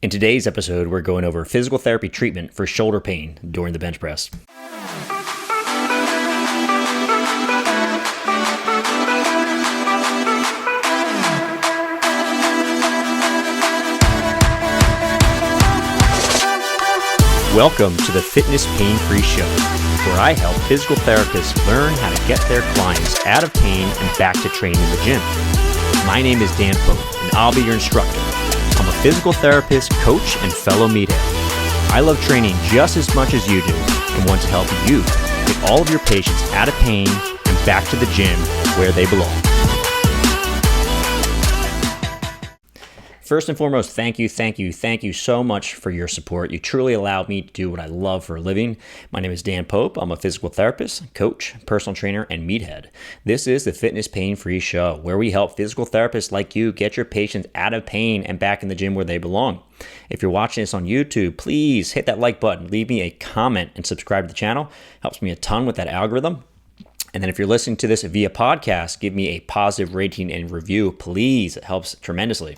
In today's episode, we're going over physical therapy treatment for shoulder pain during the bench press. Welcome to the Fitness Pain-Free Show, where I help physical therapists learn how to get their clients out of pain and back to training in the gym. My name is Dan Pope, and I'll be your instructor. I'm a physical therapist, coach, and fellow meathead. I love training just as much as you do and want to help you get all of your patients out of pain and back to the gym where they belong. First and foremost, thank you so much for your support. You truly allow me to do what I love for a living. My name is Dan Pope. I'm a physical therapist, coach, personal trainer, and meathead. This is the Fitness Pain-Free Show, where we help physical therapists like you get your patients out of pain and back in the gym where they belong. If you're watching this on YouTube, please hit that like button, leave me a comment, and subscribe to the channel. Helps me a ton with that algorithm. And then if you're listening to this via podcast, give me a positive rating and review, please. It helps tremendously.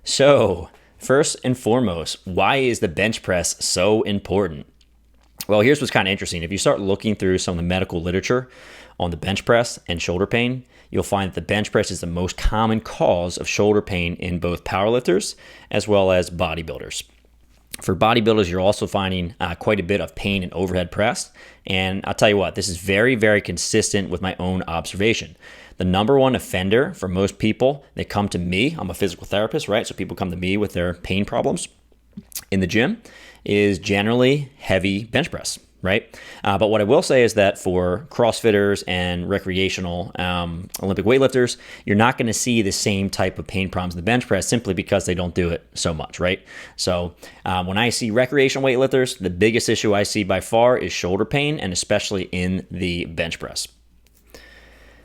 So, first and foremost, why is the bench press so important? Well, here's what's kind of interesting. If you start looking through some of the medical literature on the bench press and shoulder pain, you'll find that the bench press is the most common cause of shoulder pain in both powerlifters as well as bodybuilders. For bodybuilders, you're also finding quite a bit of pain in overhead press. And I'll tell you what, this is very, very consistent with my own observation. The number one offender for most people, they come to me. I'm a physical therapist, right? So people come to me with their pain problems in the gym is generally heavy bench press, right? But what I will say is that for CrossFitters and recreational Olympic weightlifters, you're not going to see the same type of pain problems in the bench press simply because they don't do it so much, right? So when I see recreational weightlifters, the biggest issue I see by far is shoulder pain, and especially in the bench press.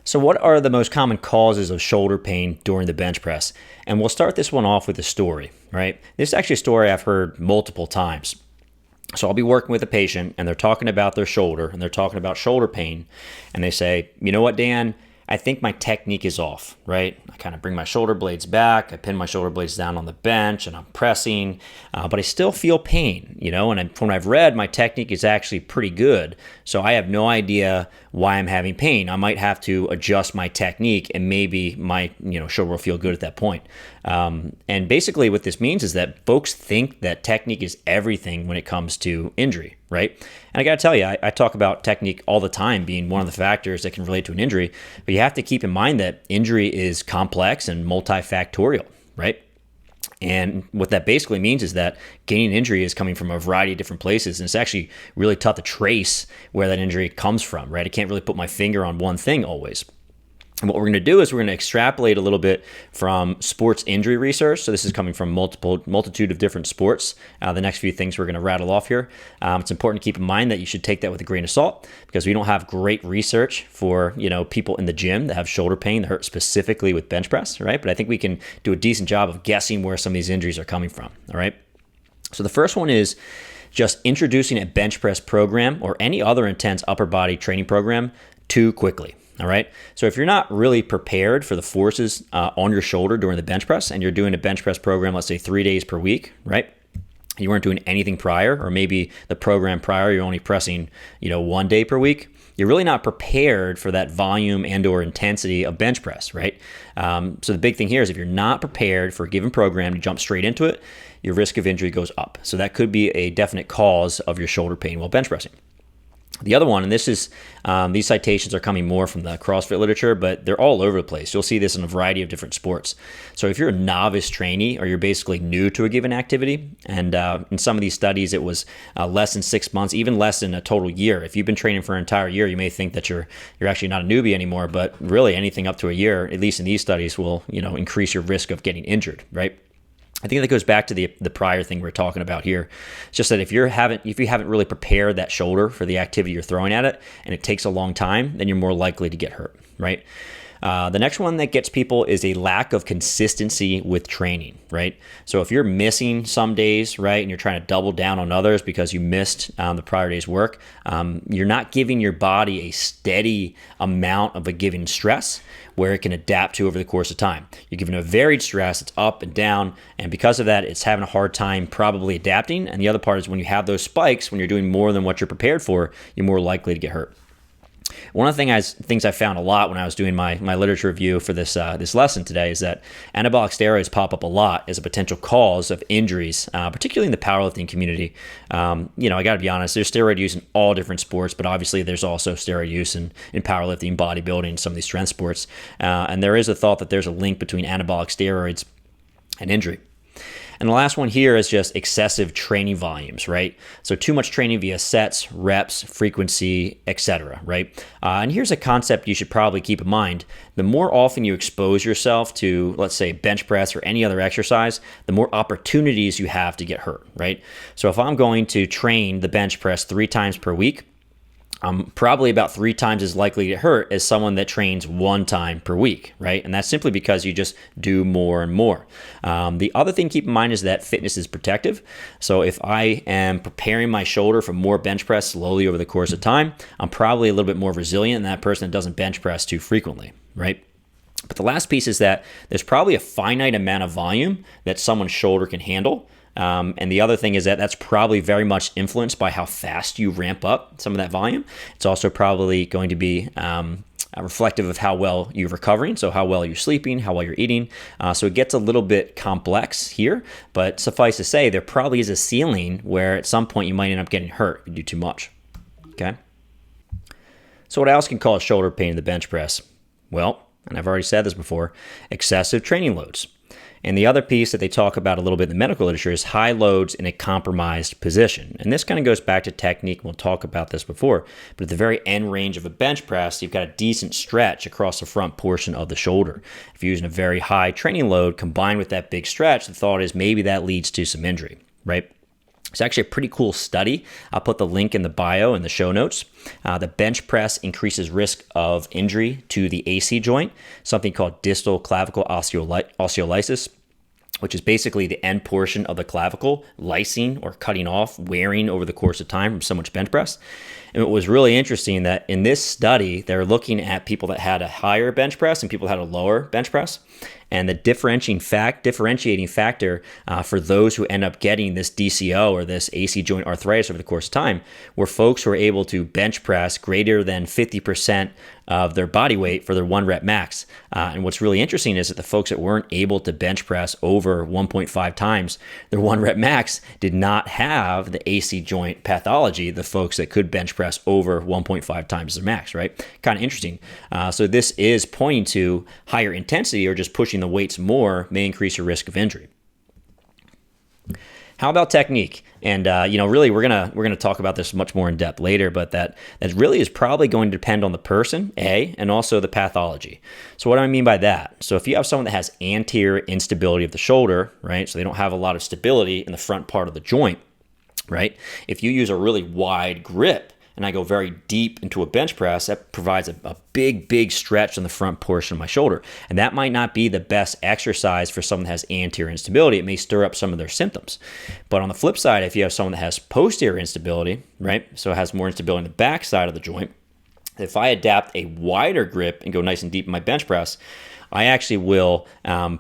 So what are the most common causes of shoulder pain during the bench press? And we'll start this one off with a story, right? This is actually a story I've heard multiple times. So I'll be working with a patient and they're talking about their shoulder and they're talking about shoulder pain. And they say, you know what, Dan, I think my technique is off, right? I kind of bring my shoulder blades back. I pin my shoulder blades down on the bench and I'm pressing, but I still feel pain, and from what I've read, my technique is actually pretty good. So I have no idea why I'm having pain. I might have to adjust my technique and maybe my, shoulder will feel good at that point. And basically what this means is that folks think that technique is everything when it comes to injury, right? And I got to tell you, I talk about technique all the time being one of the factors that can relate to an injury, but you have to keep in mind that injury is complex and multifactorial, right? And what that basically means is that gaining injury is coming from a variety of different places, and it's actually really tough to trace where that injury comes from, right? I can't really put my finger on one thing always. And what we're going to do is we're going to extrapolate a little bit from sports injury research. So this is coming from multitude of different sports. The next few things we're going to rattle off here. It's important to keep in mind that you should take that with a grain of salt because we don't have great research for people in the gym that have shoulder pain that hurt specifically with bench press, right? But I think we can do a decent job of guessing where some of these injuries are coming from. All right. So the first one is just introducing a bench press program or any other intense upper body training program too quickly. All right. So if you're not really prepared for the forces on your shoulder during the bench press and you're doing a bench press program, let's say 3 days per week, right? You weren't doing anything prior, or maybe the program prior, you're only pressing, 1 day per week. You're really not prepared for that volume and or intensity of bench press, right? So the big thing here is if you're not prepared for a given program to jump straight into it, your risk of injury goes up. So that could be a definite cause of your shoulder pain while bench pressing. The other one, and this is, these citations are coming more from the CrossFit literature, but they're all over the place. You'll see this in a variety of different sports. So if you're a novice trainee or you're basically new to a given activity, and in some of these studies, it was less than 6 months, even less than a total year. If you've been training for an entire year, you may think that you're actually not a newbie anymore, but really anything up to a year, at least in these studies, will increase your risk of getting injured, right? I think that goes back to the prior thing we're talking about here. It's just that if you haven't really prepared that shoulder for the activity you're throwing at it, and it takes a long time, then you're more likely to get hurt, right? The next one that gets people is a lack of consistency with training, right? So if you're missing some days, right, and you're trying to double down on others because you missed the prior day's work, you're not giving your body a steady amount of a given stress where it can adapt to over the course of time. You're given a varied stress, it's up and down, and because of that, it's having a hard time probably adapting. And the other part is when you have those spikes, when you're doing more than what you're prepared for, you're more likely to get hurt. One of the things I found a lot when I was doing my literature review for this lesson today is that anabolic steroids pop up a lot as a potential cause of injuries, particularly in the powerlifting community. I got to be honest, there's steroid use in all different sports, but obviously there's also steroid use in powerlifting, bodybuilding, some of these strength sports. And there is a thought that there's a link between anabolic steroids and injury. And the last one here is just excessive training volumes, right? So too much training via sets, reps, frequency, etc., right? And here's a concept you should probably keep in mind. The more often you expose yourself to, let's say, bench press or any other exercise, the more opportunities you have to get hurt, right? So if I'm going to train the bench press 3 times per week, I'm probably about 3 times as likely to get hurt as someone that trains 1 time per week, right? And that's simply because you just do more and more. The other thing to keep in mind is that fitness is protective. So if I am preparing my shoulder for more bench press slowly over the course of time, I'm probably a little bit more resilient than that person that doesn't bench press too frequently, right? But the last piece is that there's probably a finite amount of volume that someone's shoulder can handle. And the other thing is that that's probably very much influenced by how fast you ramp up some of that volume. It's also probably going to be reflective of how well you're recovering, so how well you're sleeping, how well you're eating. So it gets a little bit complex here, but suffice to say, there probably is a ceiling where at some point you might end up getting hurt if you do too much, okay? So what else can cause shoulder pain in the bench press? Well, and I've already said this before, excessive training loads. And the other piece that they talk about a little bit in the medical literature is high loads in a compromised position. And this kind of goes back to technique. We'll talk about this before. But at the very end range of a bench press, you've got a decent stretch across the front portion of the shoulder. If you're using a very high training load combined with that big stretch, the thought is maybe that leads to some injury, right? It's actually a pretty cool study. I'll put the link in the bio in the show notes. The bench press increases risk of injury to the AC joint, something called distal clavicle osteolysis, which is basically the end portion of the clavicle lysing or cutting off, wearing over the course of time from so much bench press. And it was really interesting that in this study, they're looking at people that had a higher bench press and people that had a lower bench press. And the differentiating factor for those who end up getting this DCO or this AC joint arthritis over the course of time were folks who were able to bench press greater than 50% of their body weight for their 1 rep max. And what's really interesting is that the folks that weren't able to bench press over 1.5 times their 1 rep max did not have the AC joint pathology, the folks that could bench press over 1.5 times their max, right? Kind of interesting. So this is pointing to higher intensity or just pushing the weights more may increase your risk of injury. How about technique? And really, we're gonna talk about this much more in depth later. But that really is probably going to depend on the person, and also the pathology. So what do I mean by that? So if you have someone that has anterior instability of the shoulder, right? So they don't have a lot of stability in the front part of the joint, right? If you use a really wide grip and I go very deep into a bench press, that provides a big stretch on the front portion of my shoulder. And that might not be the best exercise for someone that has anterior instability. It may stir up some of their symptoms. But on the flip side, if you have someone that has posterior instability, right, so it has more instability in the back side of the joint, if I adapt a wider grip and go nice and deep in my bench press, I actually will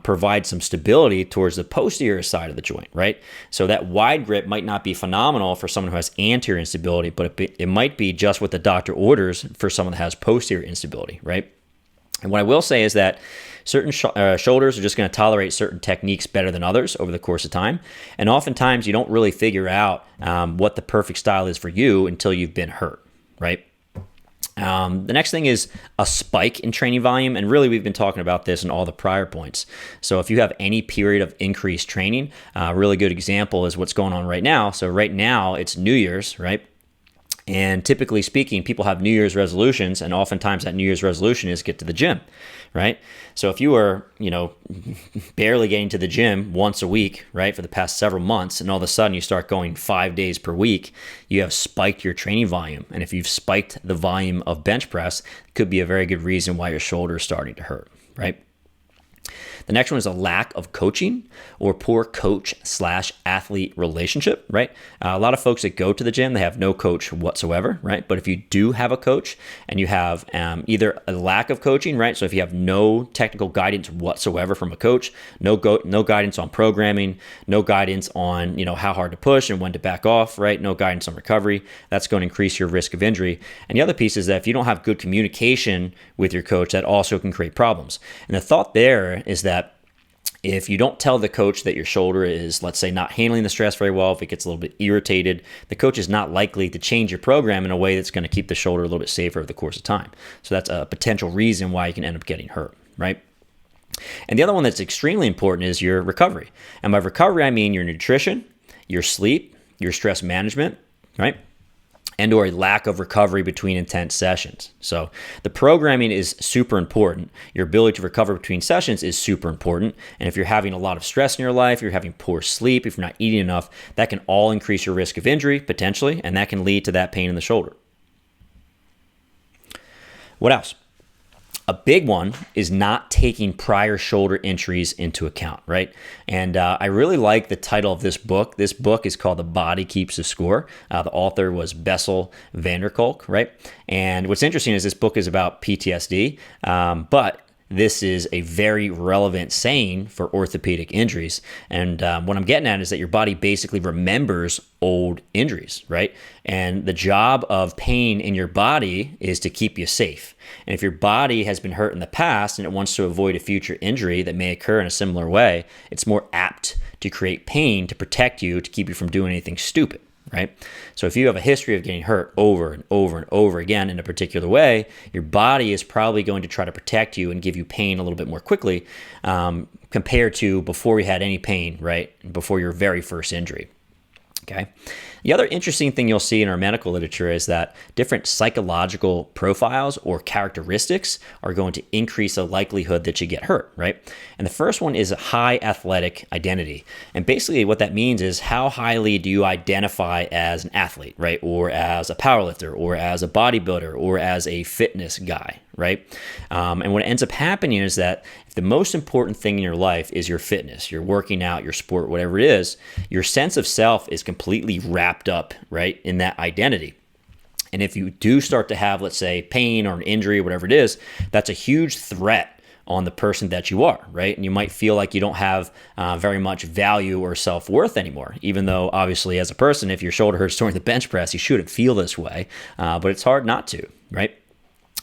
provide some stability towards the posterior side of the joint, right? So that wide grip might not be phenomenal for someone who has anterior instability, but it might be just what the doctor orders for someone that has posterior instability, right? And what I will say is that certain shoulders are just going to tolerate certain techniques better than others over the course of time. And oftentimes you don't really figure out what the perfect style is for you until you've been hurt, right? The next thing is a spike in training volume. And really, we've been talking about this in all the prior points. So if you have any period of increased training, a really good example is what's going on right now. So right now, it's New Year's, right? And typically speaking, people have New Year's resolutions, and oftentimes that New Year's resolution is get to the gym, right? So if you are, barely getting to the gym once a week, right, for the past several months, and all of a sudden you start going 5 days per week, you have spiked your training volume. And if you've spiked the volume of bench press, it could be a very good reason why your shoulder is starting to hurt, right? The next one is a lack of coaching or poor coach/athlete relationship, right? A lot of folks that go to the gym, they have no coach whatsoever, right? But if you do have a coach and you have either a lack of coaching, right? So if you have no technical guidance whatsoever from a coach, no guidance on programming, no guidance on, how hard to push and when to back off, right? No guidance on recovery, that's going to increase your risk of injury. And the other piece is that if you don't have good communication with your coach, that also can create problems. And the thought there is that if you don't tell the coach that your shoulder is, let's say, not handling the stress very well, if it gets a little bit irritated, the coach is not likely to change your program in a way that's going to keep the shoulder a little bit safer over the course of time. So that's a potential reason why you can end up getting hurt, right? And the other one that's extremely important is your recovery. And by recovery, I mean your nutrition, your sleep, your stress management, right? And or a lack of recovery between intense sessions. So the programming is super important. Your ability to recover between sessions is super important. And if you're having a lot of stress in your life, you're having poor sleep, if you're not eating enough, that can all increase your risk of injury potentially, and that can lead to that pain in the shoulder. What else? A big one is not taking prior shoulder injuries into account, right? And I really like the title of this book. This book is called The Body Keeps the Score. The author was Bessel van der Kolk, right? And what's interesting is this book is about PTSD, but this is a very relevant saying for orthopedic injuries. And what I'm getting at is that your body basically remembers old injuries, right? And the job of pain in your body is to keep you safe. And if your body has been hurt in the past and it wants to avoid a future injury that may occur in a similar way, it's more apt to create pain to protect you, to keep you from doing anything stupid, right? So if you have a history of getting hurt over and over and over again in a particular way, your body is probably going to try to protect you and give you pain a little bit more quickly compared to before you had any pain, right? Before your very first injury. Okay. The other interesting thing you'll see in our medical literature is that different psychological profiles or characteristics are going to increase the likelihood that you get hurt, right? And the first one is a high athletic identity. And basically what that means is how highly do you identify as an athlete, right? Or as a powerlifter, or as a bodybuilder, or as a fitness guy, right? And what ends up happening is that if the most important thing in your life is your fitness, your working out, your sport, whatever it is, your sense of self is completely wrapped up, right, in that identity. And if you do start to have, let's say, pain or an injury or whatever it is, that's a huge threat on the person that you are, right? And you might feel like you don't have very much value or self-worth anymore, even though obviously as a person, if your shoulder hurts during the bench press, you shouldn't feel this way, but it's hard not to, right?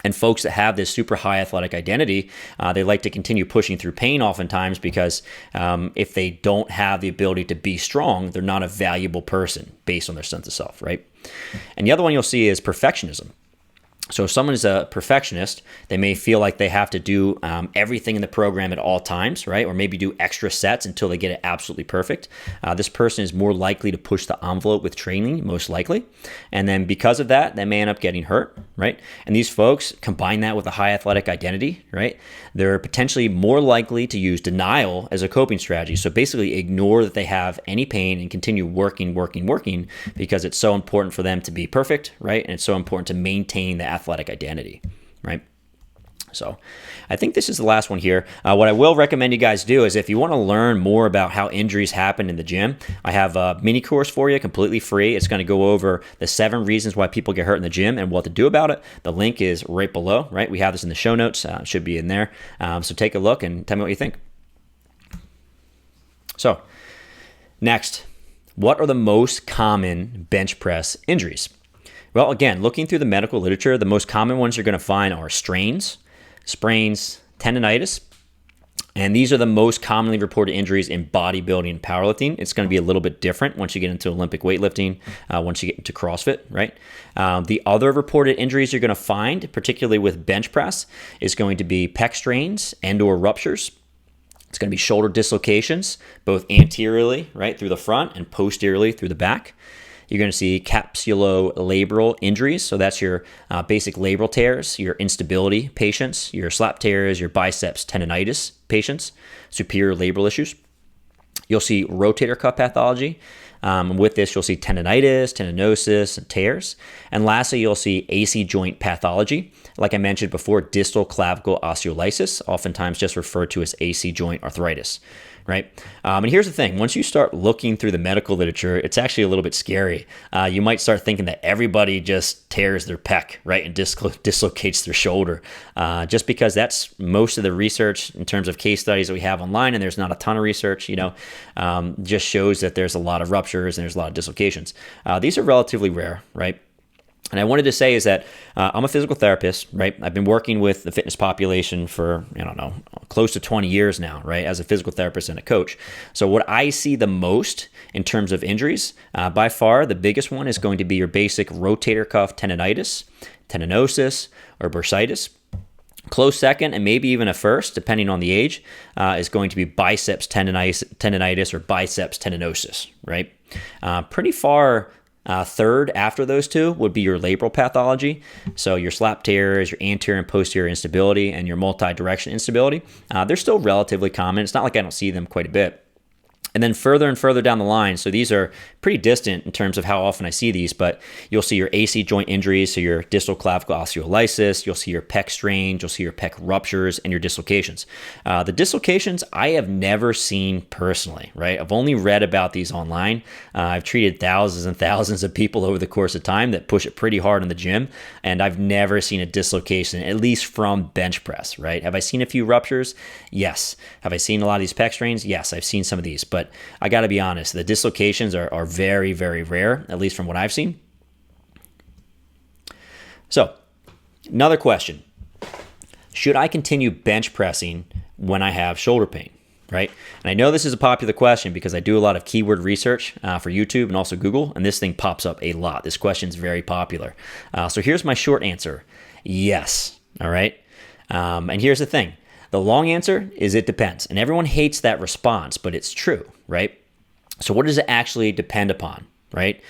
And folks that have this super high athletic identity, they like to continue pushing through pain oftentimes because if they don't have the ability to be strong, they're not a valuable person based on their sense of self, right? And the other one you'll see is perfectionism. So if someone is a perfectionist, they may feel like they have to do everything in the program at all times, right? Or maybe do extra sets until they get it absolutely perfect. This person is more likely to push the envelope with training, most likely. And then because of that, they may end up getting hurt, right? And these folks combine that with a high athletic identity, right? They're potentially more likely to use denial as a coping strategy. So basically ignore that they have any pain and continue working because it's so important for them to be perfect, right? And it's so important to maintain the athletic identity, right? So I think this is the last one here. What I will recommend you guys do is if you want to learn more about how injuries happen in the gym, I have a mini course for you, completely free. It's going to go over the 7 reasons why people get hurt in the gym and what to do about it. The link is right below, right? We have this in the show notes. It should be in there. So take a look and tell me what you think. So next, what are the most common bench press injuries? Well, again, looking through the medical literature, the most common ones you're going to find are strains, sprains, tendonitis, and these are the most commonly reported injuries in bodybuilding and powerlifting. It's going to be a little bit different once you get into Olympic weightlifting, once you get into CrossFit, right? The other reported injuries you're going to find, particularly with bench press, is going to be pec strains and or ruptures. It's going to be shoulder dislocations, both anteriorly, right, through the front and posteriorly through the back. You're going to see capsulolabral injuries. So that's your basic labral tears, your instability patients, your slap tears, your biceps tendonitis patients, superior labral issues. You'll see rotator cuff pathology. With this, you'll see tendonitis, tendinosis, and tears. And lastly, you'll see AC joint pathology. Like I mentioned before, distal clavicle osteolysis, oftentimes just referred to as AC joint arthritis, right? And here's the thing. Once you start looking through the medical literature, it's actually a little bit scary. You might start thinking that everybody just tears their pec, right, and dislocates their shoulder, just because that's most of the research in terms of case studies that we have online, and there's not a ton of research, just shows that there's a lot of ruptures and there's a lot of dislocations. These are relatively rare, right? And I wanted to say is that I'm a physical therapist, right? I've been working with the fitness population for, close to 20 years now, right? As a physical therapist and a coach. So what I see the most in terms of injuries, by far, the biggest one is going to be your basic rotator cuff tendonitis, tendinosis, or bursitis. Close second, and maybe even a first, depending on the age, is going to be biceps tendonitis or biceps tendinosis, right? Pretty far third after those two would be your labral pathology. So your slap tears, your anterior and posterior instability, and your multi-direction instability. They're still relatively common. It's not like I don't see them quite a bit. And then further and further down the line, so these are pretty distant in terms of how often I see these, but you'll see your AC joint injuries, so your distal clavicle osteolysis, you'll see your pec strains, you'll see your pec ruptures, and your dislocations. The dislocations I have never seen personally, right? I've only read about these online. I've treated thousands and thousands of people over the course of time that push it pretty hard in the gym, and I've never seen a dislocation, at least from bench press, right? Have I seen a few ruptures? Yes. Have I seen a lot of these pec strains? Yes, I've seen some of these, but I got to be honest, the dislocations are very, very rare, at least from what I've seen. So, another question. Should I continue bench pressing when I have shoulder pain, right? And I know this is a popular question because I do a lot of keyword research for YouTube and also Google, and this thing pops up a lot. This question is very popular. So here's my short answer. Yes, all right? And here's the thing. The long answer is it depends. And everyone hates that response, but it's true, right? So what does it actually depend upon, right?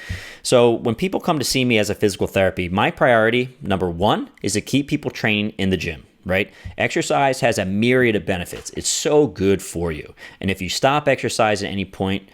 So when people come to see me as a physical therapy, my priority, number one, is to keep people training in the gym, right? Exercise has a myriad of benefits. It's so good for you. And if you stop exercise at any point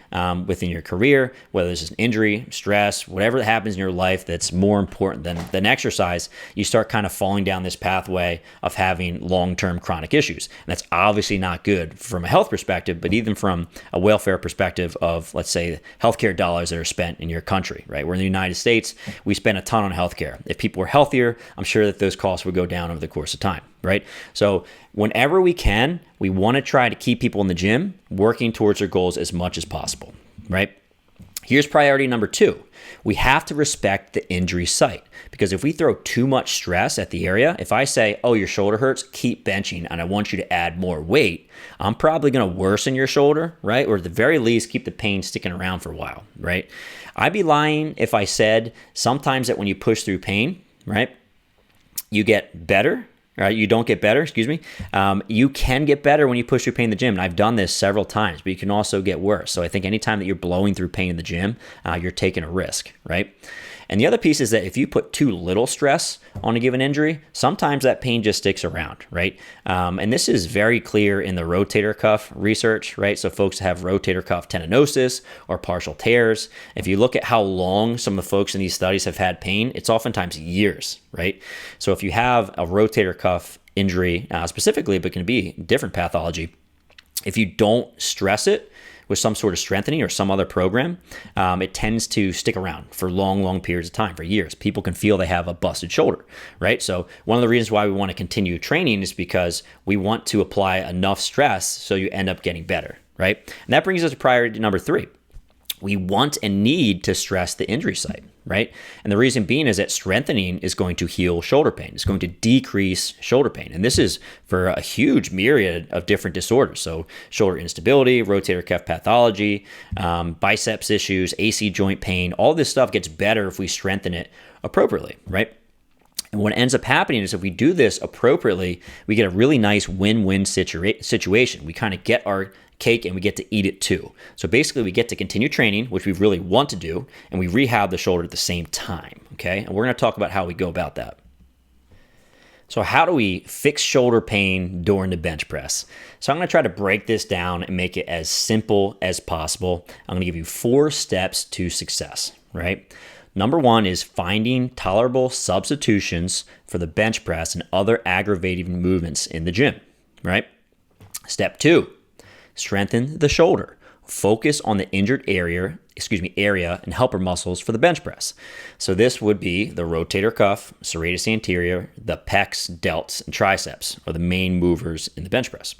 within your career, whether it's an injury, stress, whatever that happens in your life that's more important than exercise, you start kind of falling down this pathway of having long-term chronic issues. And that's obviously not good from a health perspective, but even from a welfare perspective of, let's say, healthcare dollars that are spent in your country, right? We're in the United States, we spend a ton on healthcare. If people were healthier, I'm sure that those costs would go down over the course of time. Right? So whenever we can, we want to try to keep people in the gym working towards their goals as much as possible, right? Here's priority number two. We have to respect the injury site, because if we throw too much stress at the area, if I say, oh, your shoulder hurts, keep benching, and I want you to add more weight, I'm probably going to worsen your shoulder, right? Or at the very least, keep the pain sticking around for a while, right? I'd be lying if I said sometimes that when you push through pain, right, you get better. Right, you don't get better, excuse me. You can get better when you push through pain in the gym. And I've done this several times, but you can also get worse. So I think anytime that you're blowing through pain in the gym, you're taking a risk, right? And the other piece is that if you put too little stress on a given injury, sometimes that pain just sticks around, right? And this is very clear in the rotator cuff research, right? So folks have rotator cuff tendinosis or partial tears. If you look at how long some of the folks in these studies have had pain, it's oftentimes years, right? So if you have a rotator cuff injury specifically, but can be different pathology, if you don't stress it with some sort of strengthening or some other program, it tends to stick around for long periods of time, for years. People can feel they have a busted shoulder, right? So one of the reasons why we want to continue training is because we want to apply enough stress so you end up getting better, right? And that brings us to priority number three. We want and need to stress the injury site, right? And the reason being is that strengthening is going to heal shoulder pain. It's going to decrease shoulder pain. And this is for a huge myriad of different disorders. So shoulder instability, rotator cuff pathology, biceps issues, AC joint pain, all this stuff gets better if we strengthen it appropriately, right? And what ends up happening is if we do this appropriately, we get a really nice win-win situation. We kind of get our cake and we get to eat it too. So basically we get to continue training, which we really want to do, and we rehab the shoulder at the same time, okay? And we're gonna talk about how we go about that. So how do we fix shoulder pain during the bench press? So I'm gonna try to break this down and make it as simple as possible. I'm gonna give you 4 steps to success, right? Number 1 is finding tolerable substitutions for the bench press and other aggravating movements in the gym, right? Step 2, strengthen the shoulder. Focus on the injured area and helper muscles for the bench press. So this would be the rotator cuff, serratus anterior, the pecs, delts, and triceps are the main movers in the bench press.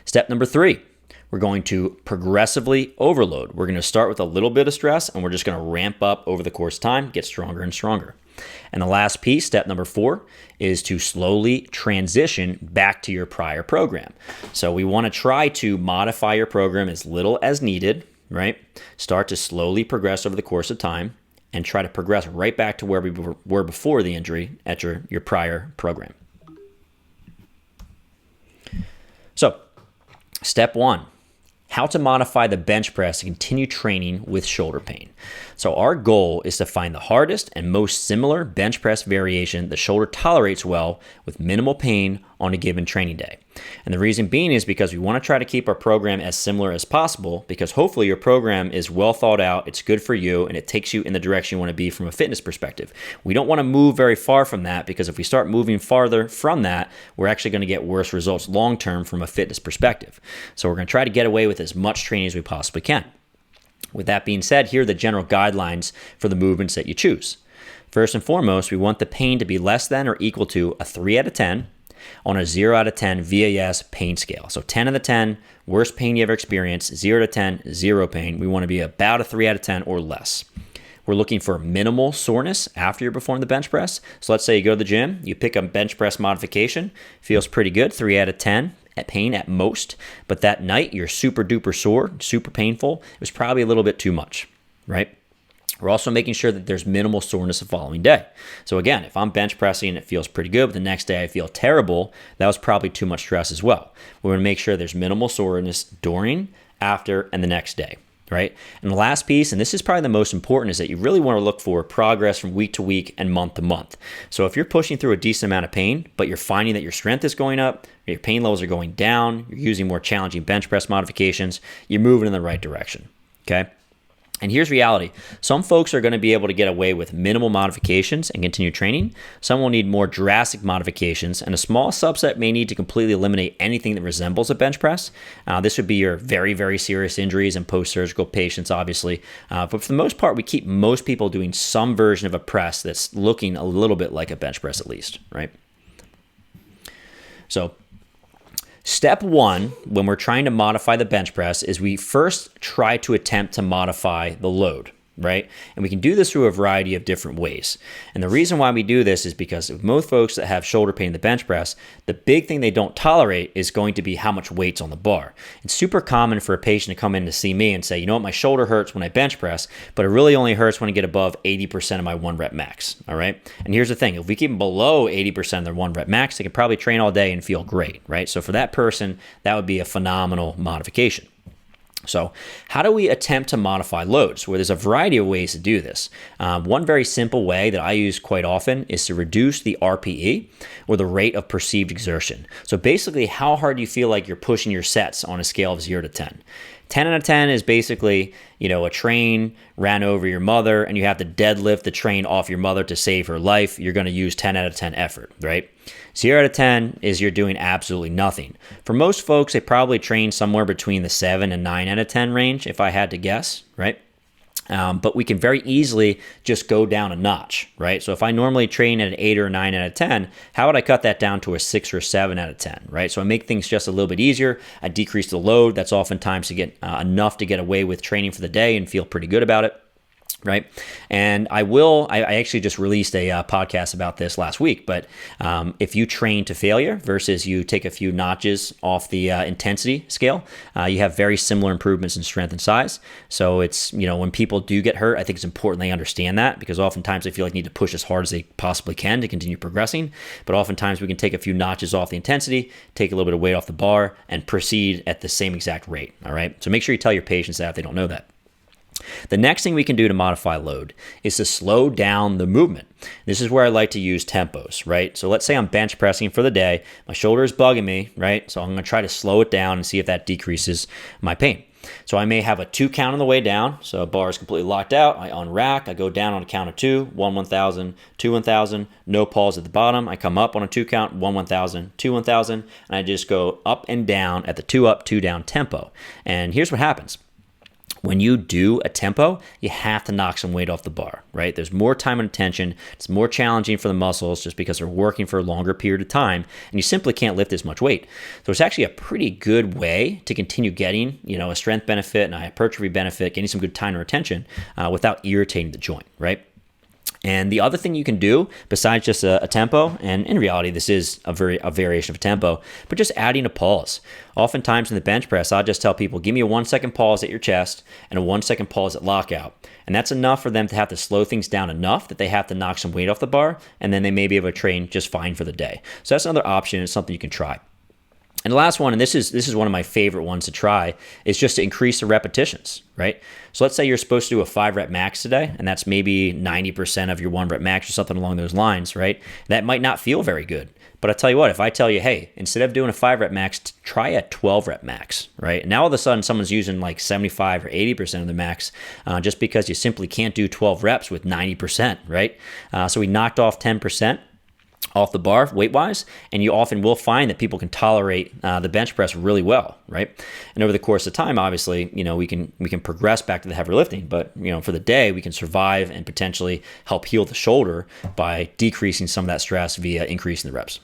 Step number 3, we're going to progressively overload. We're going to start with a little bit of stress and we're just going to ramp up over the course of time, get stronger and stronger. And the last piece, step number 4, is to slowly transition back to your prior program. So we want to try to modify your program as little as needed, right? Start to slowly progress over the course of time and try to progress right back to where we were before the injury at your prior program. So, step 1. How to modify the bench press to continue training with shoulder pain. So our goal is to find the hardest and most similar bench press variation the shoulder tolerates well with minimal pain on a given training day. And the reason being is because we want to try to keep our program as similar as possible, because hopefully your program is well thought out, it's good for you, and it takes you in the direction you want to be from a fitness perspective. We don't want to move very far from that, because if we start moving farther from that, we're actually going to get worse results long term from a fitness perspective. So we're going to try to get away with as much training as we possibly can. With that being said, here are the general guidelines for the movements that you choose. First and foremost, we want the pain to be less than or equal to a 3 out of 10 on a 0 out of 10 VAS pain scale. So 10 out of 10, worst pain you ever experienced, 0 to 10, 0 pain. We want to be about a 3 out of 10 or less. We're looking for minimal soreness after you perform the bench press. So let's say you go to the gym, you pick a bench press modification, feels pretty good, 3 out of 10. At pain at most, but that night you're super duper sore, super painful. It was probably a little bit too much, right? We're also making sure that there's minimal soreness the following day. So again, if I'm bench pressing and it feels pretty good, but the next day I feel terrible, that was probably too much stress as well. We want to make sure there's minimal soreness during, after, and the next day, right? And the last piece, and this is probably the most important, is that you really want to look for progress from week to week and month to month. So if you're pushing through a decent amount of pain, but you're finding that your strength is going up, your pain levels are going down, you're using more challenging bench press modifications, you're moving in the right direction, okay? And here's reality. Some folks are going to be able to get away with minimal modifications and continue training. Some will need more drastic modifications, and a small subset may need to completely eliminate anything that resembles a bench press. This would be your very, very serious injuries and post-surgical patients, obviously. But for the most part, we keep most people doing some version of a press that's looking a little bit like a bench press at least, right? So step 1, when we're trying to modify the bench press, is we first try to attempt to modify the load, right? And we can do this through a variety of different ways. And the reason why we do this is because of most folks that have shoulder pain in the bench press, the big thing they don't tolerate is going to be how much weight's on the bar. It's super common for a patient to come in to see me and say, you know what, my shoulder hurts when I bench press, but it really only hurts when I get above 80% of my 1 rep max, all right? And here's the thing, if we keep them below 80% of their 1 rep max, they can probably train all day and feel great, right? So for that person, that would be a phenomenal modification. So how do we attempt to modify loads? Well, there's a variety of ways to do this. One very simple way that I use quite often is to reduce the RPE, or the rate of perceived exertion. So basically, how hard you feel like you're pushing your sets on a scale of 0 to 10. 10 out of 10 is basically, a train ran over your mother and you have to deadlift the train off your mother to save her life. You're going to use 10 out of 10 effort, right? 0 out of 10 is you're doing absolutely nothing. For most folks, they probably train somewhere between the 7 and 9 out of 10 range, if I had to guess, right? But we can very easily just go down a notch, right? So if I normally train at an 8 or a 9 out of 10, how would I cut that down to a 6 or 7 out of 10, right? So I make things just a little bit easier. I decrease the load. That's oftentimes to get enough to get away with training for the day and feel pretty good about it. right? And I actually just released a podcast about this last week, but if you train to failure versus you take a few notches off the intensity scale, you have very similar improvements in strength and size. So it's, when people do get hurt, I think it's important they understand that, because oftentimes they feel like they need to push as hard as they possibly can to continue progressing. But oftentimes we can take a few notches off the intensity, take a little bit of weight off the bar, and proceed at the same exact rate, all right? So make sure you tell your patients that if they don't know that. The next thing we can do to modify load is to slow down the movement. This is where I like to use tempos, right? So let's say I'm bench pressing for the day. My shoulder is bugging me, right? So I'm going to try to slow it down and see if that decreases my pain. So I may have a 2 count on the way down. So bar is completely locked out. I unrack. I go down on a count of 2, 1, 1,000, 2, 1,000. No pause at the bottom. I come up on a 2 count, 1, 1,000, 2, 1,000. And I just go up and down at the 2 up, 2 down tempo. And here's what happens. When you do a tempo, you have to knock some weight off the bar, right? There's more time and attention. It's more challenging for the muscles just because they're working for a longer period of time, and you simply can't lift as much weight. So it's actually a pretty good way to continue getting, a strength benefit and a hypertrophy benefit, getting some good time and retention without irritating the joint, right? And the other thing you can do besides just a tempo, and in reality this is a variation of a tempo, but just adding a pause. Oftentimes in the bench press, I'll just tell people, give me a 1 second pause at your chest and a 1 second pause at lockout. And that's enough for them to have to slow things down enough that they have to knock some weight off the bar, and then they may be able to train just fine for the day. So that's another option. It's something you can try. And the last one, and this is one of my favorite ones to try, is just to increase the repetitions, right? So let's say you're supposed to do a 5 rep max today, and that's maybe 90% of your 1 rep max or something along those lines, right? That might not feel very good. But I tell you what, if I tell you, hey, instead of doing a 5 rep max, try a 12 rep max, right? And now all of a sudden someone's using like 75 or 80% of the max just because you simply can't do 12 reps with 90%, right? So we knocked off 10% off the bar weight-wise, and you often will find that people can tolerate the bench press really well, right? And over the course of time, obviously, we can progress back to the heavy lifting, but for the day, we can survive and potentially help heal the shoulder by decreasing some of that stress via increasing the reps.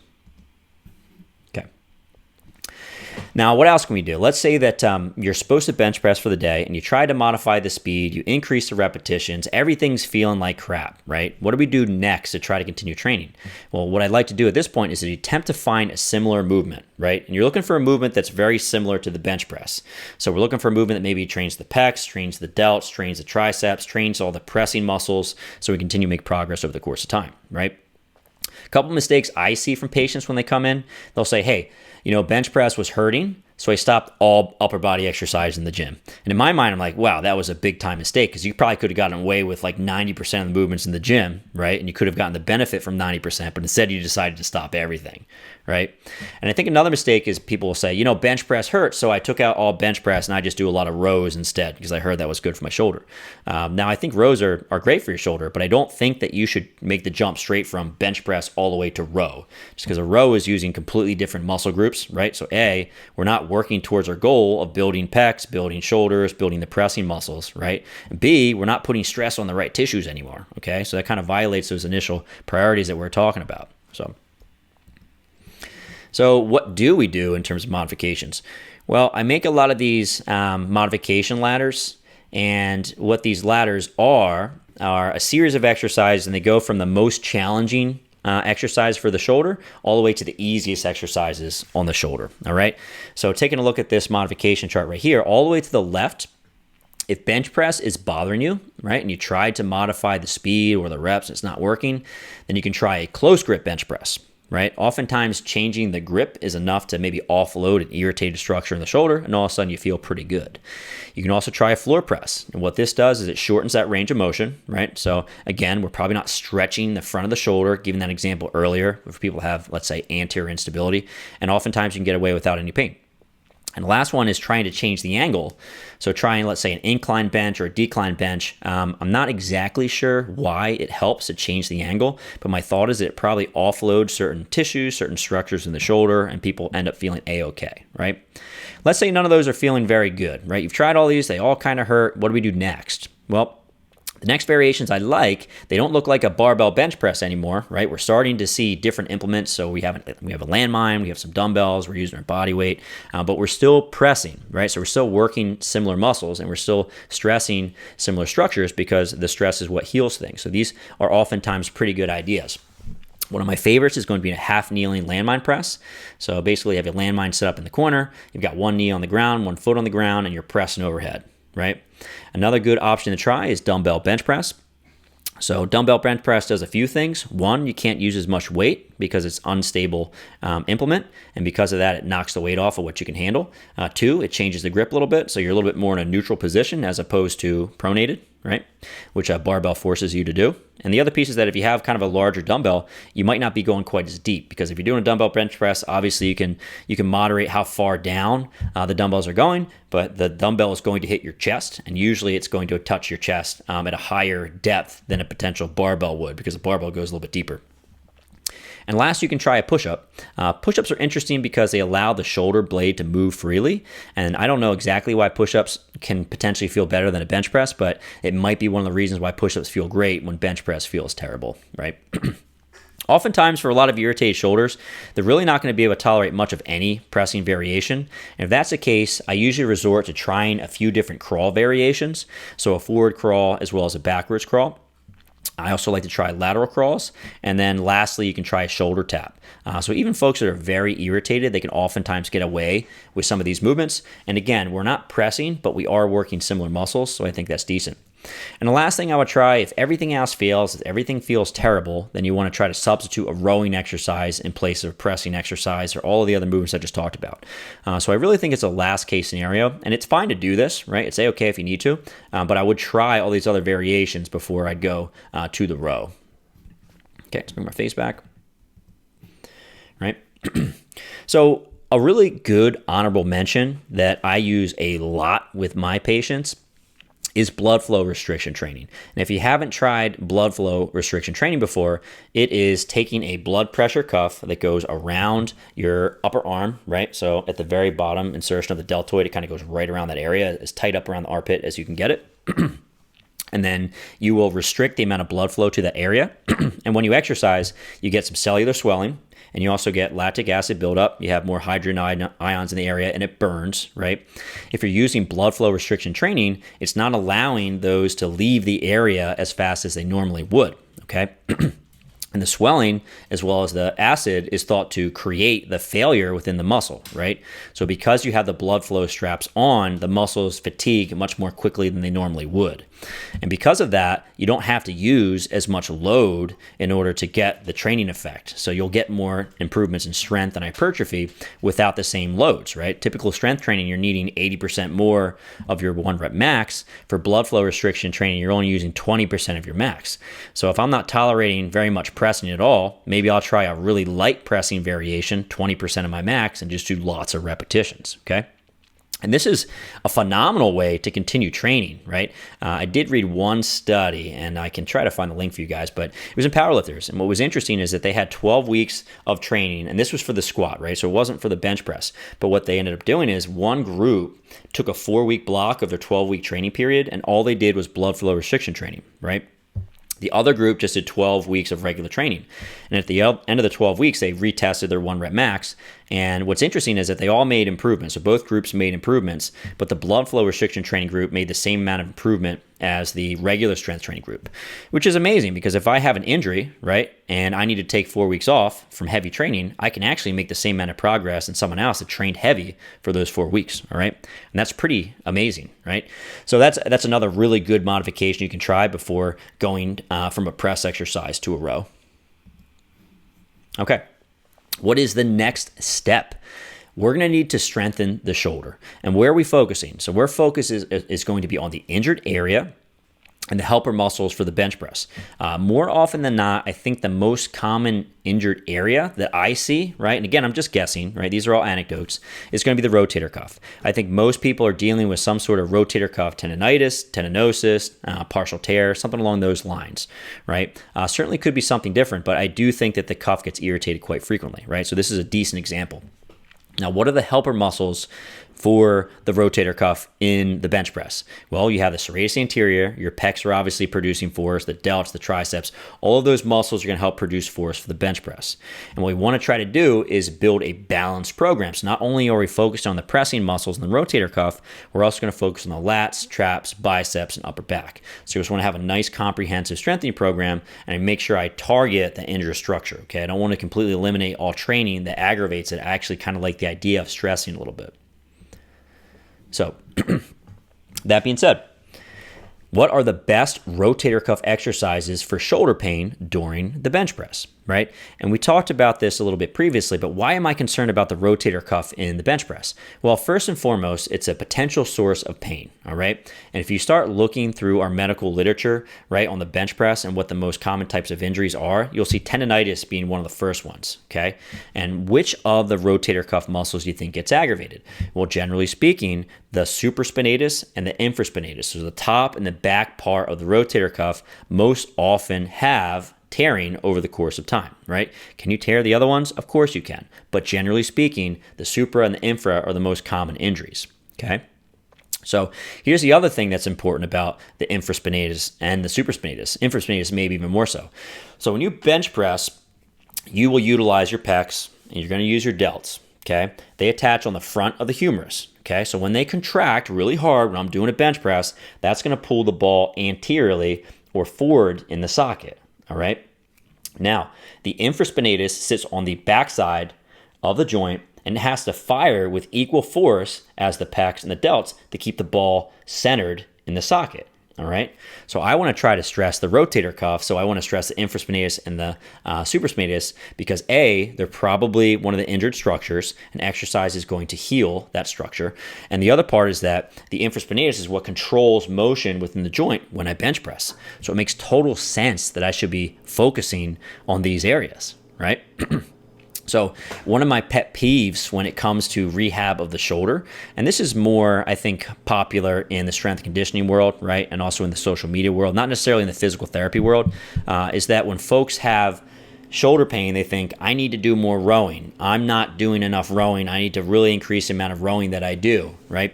Okay. Now, what else can we do? Let's say that you're supposed to bench press for the day and you try to modify the speed, you increase the repetitions, everything's feeling like crap, right? What do we do next to try to continue training? Well, what I'd like to do at this point is to attempt to find a similar movement, right? And you're looking for a movement that's very similar to the bench press. So we're looking for a movement that maybe trains the pecs, trains the delts, trains the triceps, trains all the pressing muscles, so we continue to make progress over the course of time, right? A couple mistakes I see from patients when they come in, they'll say, hey, bench press was hurting, so I stopped all upper body exercise in the gym. And in my mind, I'm like, wow, that was a big time mistake, because you probably could have gotten away with like 90% of the movements in the gym, right? And you could have gotten the benefit from 90%, but instead you decided to stop everything, right? And I think another mistake is people will say, bench press hurts, so I took out all bench press and I just do a lot of rows instead because I heard that was good for my shoulder. Now, I think rows are great for your shoulder, but I don't think that you should make the jump straight from bench press all the way to row, just because a row is using completely different muscle groups, right? So A, we're not working towards our goal of building pecs, building shoulders, building the pressing muscles, right? And B, we're not putting stress on the right tissues anymore, okay? So that kind of violates those initial priorities that we're talking about. So what do we do in terms of modifications? Well, I make a lot of these modification ladders, and what these ladders are a series of exercises, and they go from the most challenging exercise for the shoulder all the way to the easiest exercises on the shoulder, all right? So taking a look at this modification chart right here, all the way to the left, if bench press is bothering you, right, and you tried to modify the speed or the reps and it's not working, then you can try a close grip bench press, right? Oftentimes changing the grip is enough to maybe offload an irritated structure in the shoulder, and all of a sudden you feel pretty good. You can also try a floor press, and what this does is it shortens that range of motion, right? So again, we're probably not stretching the front of the shoulder, giving that example earlier, if people have, let's say, anterior instability, and oftentimes you can get away without any pain. And the last one is trying to change the angle. So trying, let's say, an incline bench or a decline bench. I'm not exactly sure why it helps to change the angle, but my thought is that it probably offloads certain tissues, certain structures in the shoulder, and people end up feeling A-okay, right? Let's say none of those are feeling very good, right? You've tried all these, they all kind of hurt. What do we do next? Well, The next variations I like, they don't look like a barbell bench press anymore, right? We're starting to see different implements. So we have a landmine, we have some dumbbells, we're using our body weight, but we're still pressing, right? So we're still working similar muscles and we're still stressing similar structures because the stress is what heals things. So these are oftentimes pretty good ideas. One of my favorites is going to be a half kneeling landmine press. So basically you have a landmine set up in the corner, you've got one knee on the ground, one foot on the ground, and you're pressing overhead, right? Another good option to try is dumbbell bench press. So dumbbell bench press does a few things. One, you can't use as much weight because it's unstable implement, and because of that, it knocks the weight off of what you can handle. Two, it changes the grip a little bit, so you're a little bit more in a neutral position as opposed to pronated, right? Which a barbell forces you to do. And the other piece is that if you have kind of a larger dumbbell, you might not be going quite as deep, because if you're doing a dumbbell bench press, obviously you can moderate how far down the dumbbells are going, but the dumbbell is going to hit your chest, and usually it's going to touch your chest at a higher depth than a potential barbell would, because a barbell goes a little bit deeper. And last, you can try a push-up. Push-ups are interesting because they allow the shoulder blade to move freely. And I don't know exactly why push-ups can potentially feel better than a bench press, but it might be one of the reasons why push-ups feel great when bench press feels terrible, right? Oftentimes, for a lot of irritated shoulders, they're really not going to be able to tolerate much of any pressing variation. And if that's the case, I usually resort to trying a few different crawl variations. So a forward crawl as well as a backwards crawl. I also like to try lateral crawls. And then lastly, you can try a shoulder tap. So even folks that are very irritated, they can oftentimes get away with some of these movements. And again, we're not pressing, but we are working similar muscles. So I think that's decent. And the last thing I would try, if everything else fails, if everything feels terrible, then you want to try to substitute a rowing exercise in place of a pressing exercise or all of the other movements I just talked about. So I really think it's a last case scenario, and it's fine to do this, right? It's okay if you need to, but I would try all these other variations before I'd go to the row. Okay, let's bring my face back. Right? So a really good honorable mention that I use a lot with my patients is blood flow restriction training. And if you haven't tried blood flow restriction training before, it is taking a blood pressure cuff that goes around your upper arm, right? So at the very bottom insertion of the deltoid, it kind of goes right around that area, as tight up around the armpit as you can get it. And then you will restrict the amount of blood flow to that area. And when you exercise, you get some cellular swelling, and you also get lactic acid buildup. You have more hydrogen ions in the area, and it burns, right? If you're using blood flow restriction training, it's not allowing those to leave the area as fast as they normally would, okay? And the swelling, as well as the acid, is thought to create the failure within the muscle, right? So because you have the blood flow straps on, the muscles fatigue much more quickly than they normally would. And because of that, you don't have to use as much load in order to get the training effect. So you'll get more improvements in strength and hypertrophy without the same loads, right? Typical strength training, you're needing 80% more of your 1 rep max. For blood flow restriction training, you're only using 20% of your max. So if I'm not tolerating very much pressing at all, maybe I'll try a really light pressing variation, 20% of my max, and just do lots of repetitions, okay? And this is a phenomenal way to continue training, right? I did read one study, and I can try to find the link for you guys, but it was in powerlifters. And what was interesting is that they had 12 weeks of training, and this was for the squat, right? So it wasn't for the bench press. But what they ended up doing is one group took a 4-week block of their 12-week training period, and all they did was blood flow restriction training, right? The other group just did 12 weeks of regular training. And at the end of the 12 weeks, they retested their 1 rep max. And what's interesting is that they all made improvements. So both groups made improvements, but the blood flow restriction training group made the same amount of improvement as the regular strength training group, which is amazing because if I have an injury, right, and I need to take 4 weeks off from heavy training, I can actually make the same amount of progress than someone else that trained heavy for those 4 weeks, all right? And that's pretty amazing, right? So that's another really good modification you can try before going from a press exercise to a row. Okay. What is the next step? We're going to need to strengthen the shoulder. And where are we focusing? So where focus is going to be on the injured area and the helper muscles for the bench press. More often than not, I think the most common injured area that I see, right, and again, I'm just guessing, right, these are all anecdotes, is going to be the rotator cuff. I think most people are dealing with some sort of rotator cuff tendonitis, tendinosis, partial tear, something along those lines, right? Certainly could be something different, but I do think that the cuff gets irritated quite frequently, right? So this is a decent example. Now, what are the helper muscles for the rotator cuff in the bench press? Well, you have the serratus anterior, your pecs are obviously producing force, the delts, the triceps, all of those muscles are going to help produce force for the bench press. And what we want to try to do is build a balanced program. So not only are we focused on the pressing muscles in the rotator cuff, we're also going to focus on the lats, traps, biceps, and upper back. So we just want to have a nice comprehensive strengthening program and make sure I target the injured structure. Okay, I don't want to completely eliminate all training that aggravates it. I actually kind of like the idea of stressing a little bit. So, that being said, what are the best rotator cuff exercises for shoulder pain during the bench press, right? And we talked about this a little bit previously, but why am I concerned about the rotator cuff in the bench press? Well, first and foremost, it's a potential source of pain, all right? And if you start looking through our medical literature, right, on the bench press and what the most common types of injuries are, you'll see tendonitis being one of the first ones, okay? And which of the rotator cuff muscles do you think gets aggravated? Well, generally speaking, the supraspinatus and the infraspinatus, so the top and the back part of the rotator cuff most often have tearing over the course of time, right? Can you tear the other ones? Of course you can. But generally speaking, the supra and the infra are the most common injuries, okay? So here's the other thing that's important about the infraspinatus and the supraspinatus. Infraspinatus maybe even more so. So when you bench press, you will utilize your pecs and you're going to use your delts, okay? They attach on the front of the humerus, okay? So when they contract really hard when I'm doing a bench press, that's going to pull the ball anteriorly or forward in the socket, all right? Now, the infraspinatus sits on the backside of the joint and it has to fire with equal force as the pecs and the delts to keep the ball centered in the socket. All right. So I want to try to stress the rotator cuff. So I want to stress the infraspinatus and the supraspinatus because A, they're probably one of the injured structures and exercise is going to heal that structure. And the other part is that the infraspinatus is what controls motion within the joint when I bench press. So it makes total sense that I should be focusing on these areas, right? So one of my pet peeves when it comes to rehab of the shoulder, and this is more, I think, popular in the strength and conditioning world, right? And also in the social media world, not necessarily in the physical therapy world, is that when folks have shoulder pain, they think, I need to do more rowing. I'm not doing enough rowing. I need to really increase the amount of rowing that I do, right?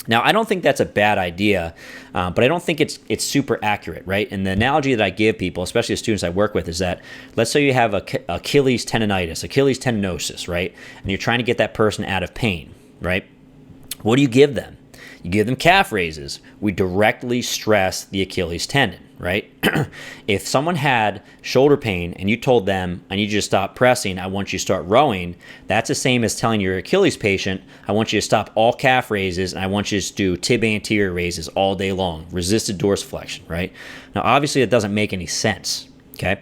Now, I don't think that's a bad idea, but I don't think it's super accurate, right? And the analogy that I give people, especially the students I work with, is that let's say you have Achilles tendonitis, Achilles tendinosis, right? And you're trying to get that person out of pain, right? What do you give them? You give them calf raises. We directly stress the Achilles tendon, right? If someone had shoulder pain and you told them, I need you to stop pressing, I want you to start rowing, that's the same as telling your Achilles patient, I want you to stop all calf raises and I want you to do tib anterior raises all day long, resisted dorsiflexion, right? Now, obviously, that doesn't make any sense, okay?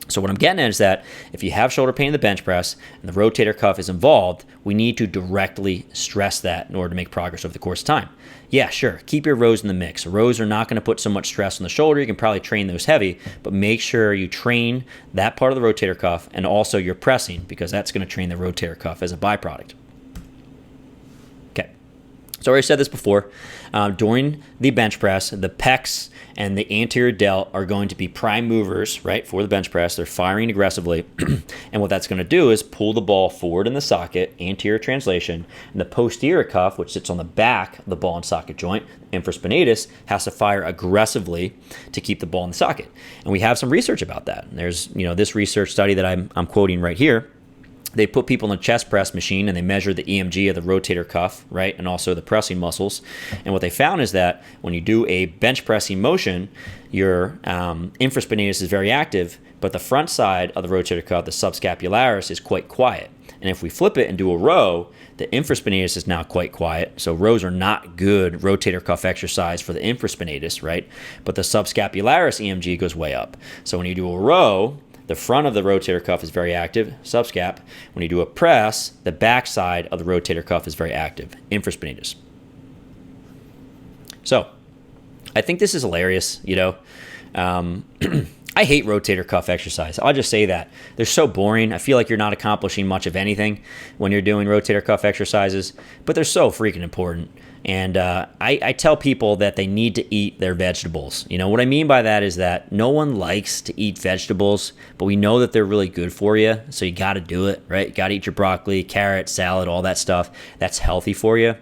So what I'm getting at is that if you have shoulder pain in the bench press and the rotator cuff is involved, we need to directly stress that in order to make progress over the course of time. Yeah, sure, keep your rows in the mix. Rows are not going to put so much stress on the shoulder. You can probably train those heavy, but make sure you train that part of the rotator cuff and also your pressing because that's going to train the rotator cuff as a byproduct. Okay, so I already said this before. During the bench press, the pecs and the anterior delt are going to be prime movers, right, for the bench press. They're firing aggressively. And what that's going to do is pull the ball forward in the socket, anterior translation, and the posterior cuff, which sits on the back of the ball and socket joint, infraspinatus, has to fire aggressively to keep the ball in the socket. And we have some research about that. And there's, this research study that I'm quoting right here. They put people in a chest press machine and they measure the EMG of the rotator cuff, right, and also the pressing muscles. And what they found is that when you do a bench pressing motion, your infraspinatus is very active, but the front side of the rotator cuff, the subscapularis, is quite quiet. And if we flip it and do a row, the infraspinatus is now quite quiet. So rows are not good rotator cuff exercise for the infraspinatus, right? But the subscapularis EMG goes way up. So when you do a row, the front of the rotator cuff is very active, subscap. When you do a press, the back side of the rotator cuff is very active, infraspinatus. So, I think this is hilarious, I hate rotator cuff exercise. I'll just say that. They're so boring. I feel like you're not accomplishing much of anything when you're doing rotator cuff exercises, but they're so freaking important. And I tell people that they need to eat their vegetables. You know, what I mean by that is that no one likes to eat vegetables, but we know that they're really good for you. So you got to do it, right? You got to eat your broccoli, carrot, salad, all that stuff. That's healthy for you.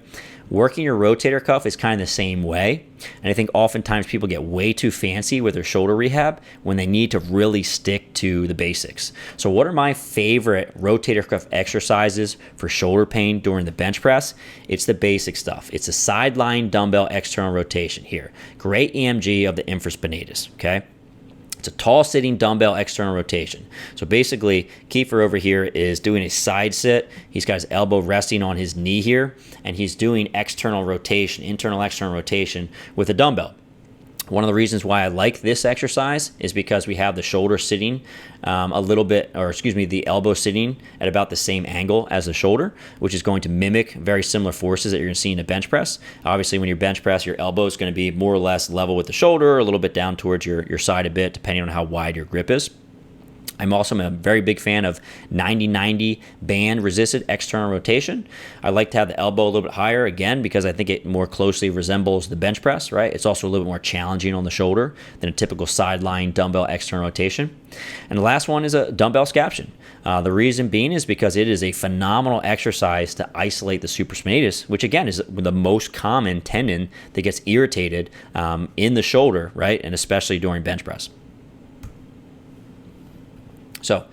Working your rotator cuff is kind of the same way. And I think oftentimes people get way too fancy with their shoulder rehab when they need to really stick to the basics. So what are my favorite rotator cuff exercises for shoulder pain during the bench press? It's the basic stuff. It's a sideline dumbbell external rotation here. Great EMG of the infraspinatus, okay? It's a tall sitting dumbbell external rotation. So basically, Kiefer over here is doing a side sit. He's got his elbow resting on his knee here, and he's doing external rotation, internal external rotation with a dumbbell. One of the reasons why I like this exercise is because we have the shoulder sitting the elbow sitting at about the same angle as the shoulder, which is going to mimic very similar forces that you're going to see in a bench press. Obviously, when you bench press, your elbow is going to be more or less level with the shoulder, a little bit down towards your side a bit, depending on how wide your grip is. I'm also a very big fan of 90-90 band resisted external rotation. I like to have the elbow a little bit higher, again, because I think it more closely resembles the bench press, right? It's also a little bit more challenging on the shoulder than a typical sideline dumbbell external rotation. And the last one is a dumbbell scaption. The reason being is because it is a phenomenal exercise to isolate the supraspinatus, which again is the most common tendon that gets irritated in the shoulder, right? And especially during bench press. So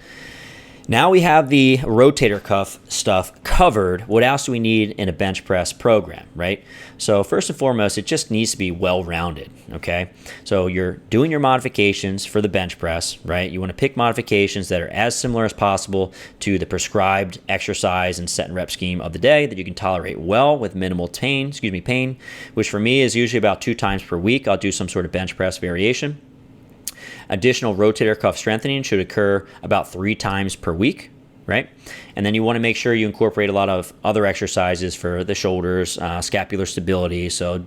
now we have the rotator cuff stuff covered. What else do we need in a bench press program, right? So first and foremost, it just needs to be well-rounded, okay? So you're doing your modifications for the bench press, right? You want to pick modifications that are as similar as possible to the prescribed exercise and set and rep scheme of the day that you can tolerate well with minimal pain, which for me is usually about 2 times per week. I'll do some sort of bench press variation. Additional rotator cuff strengthening should occur about 3 times per week, right? And then you want to make sure you incorporate a lot of other exercises for the shoulders, scapular stability, so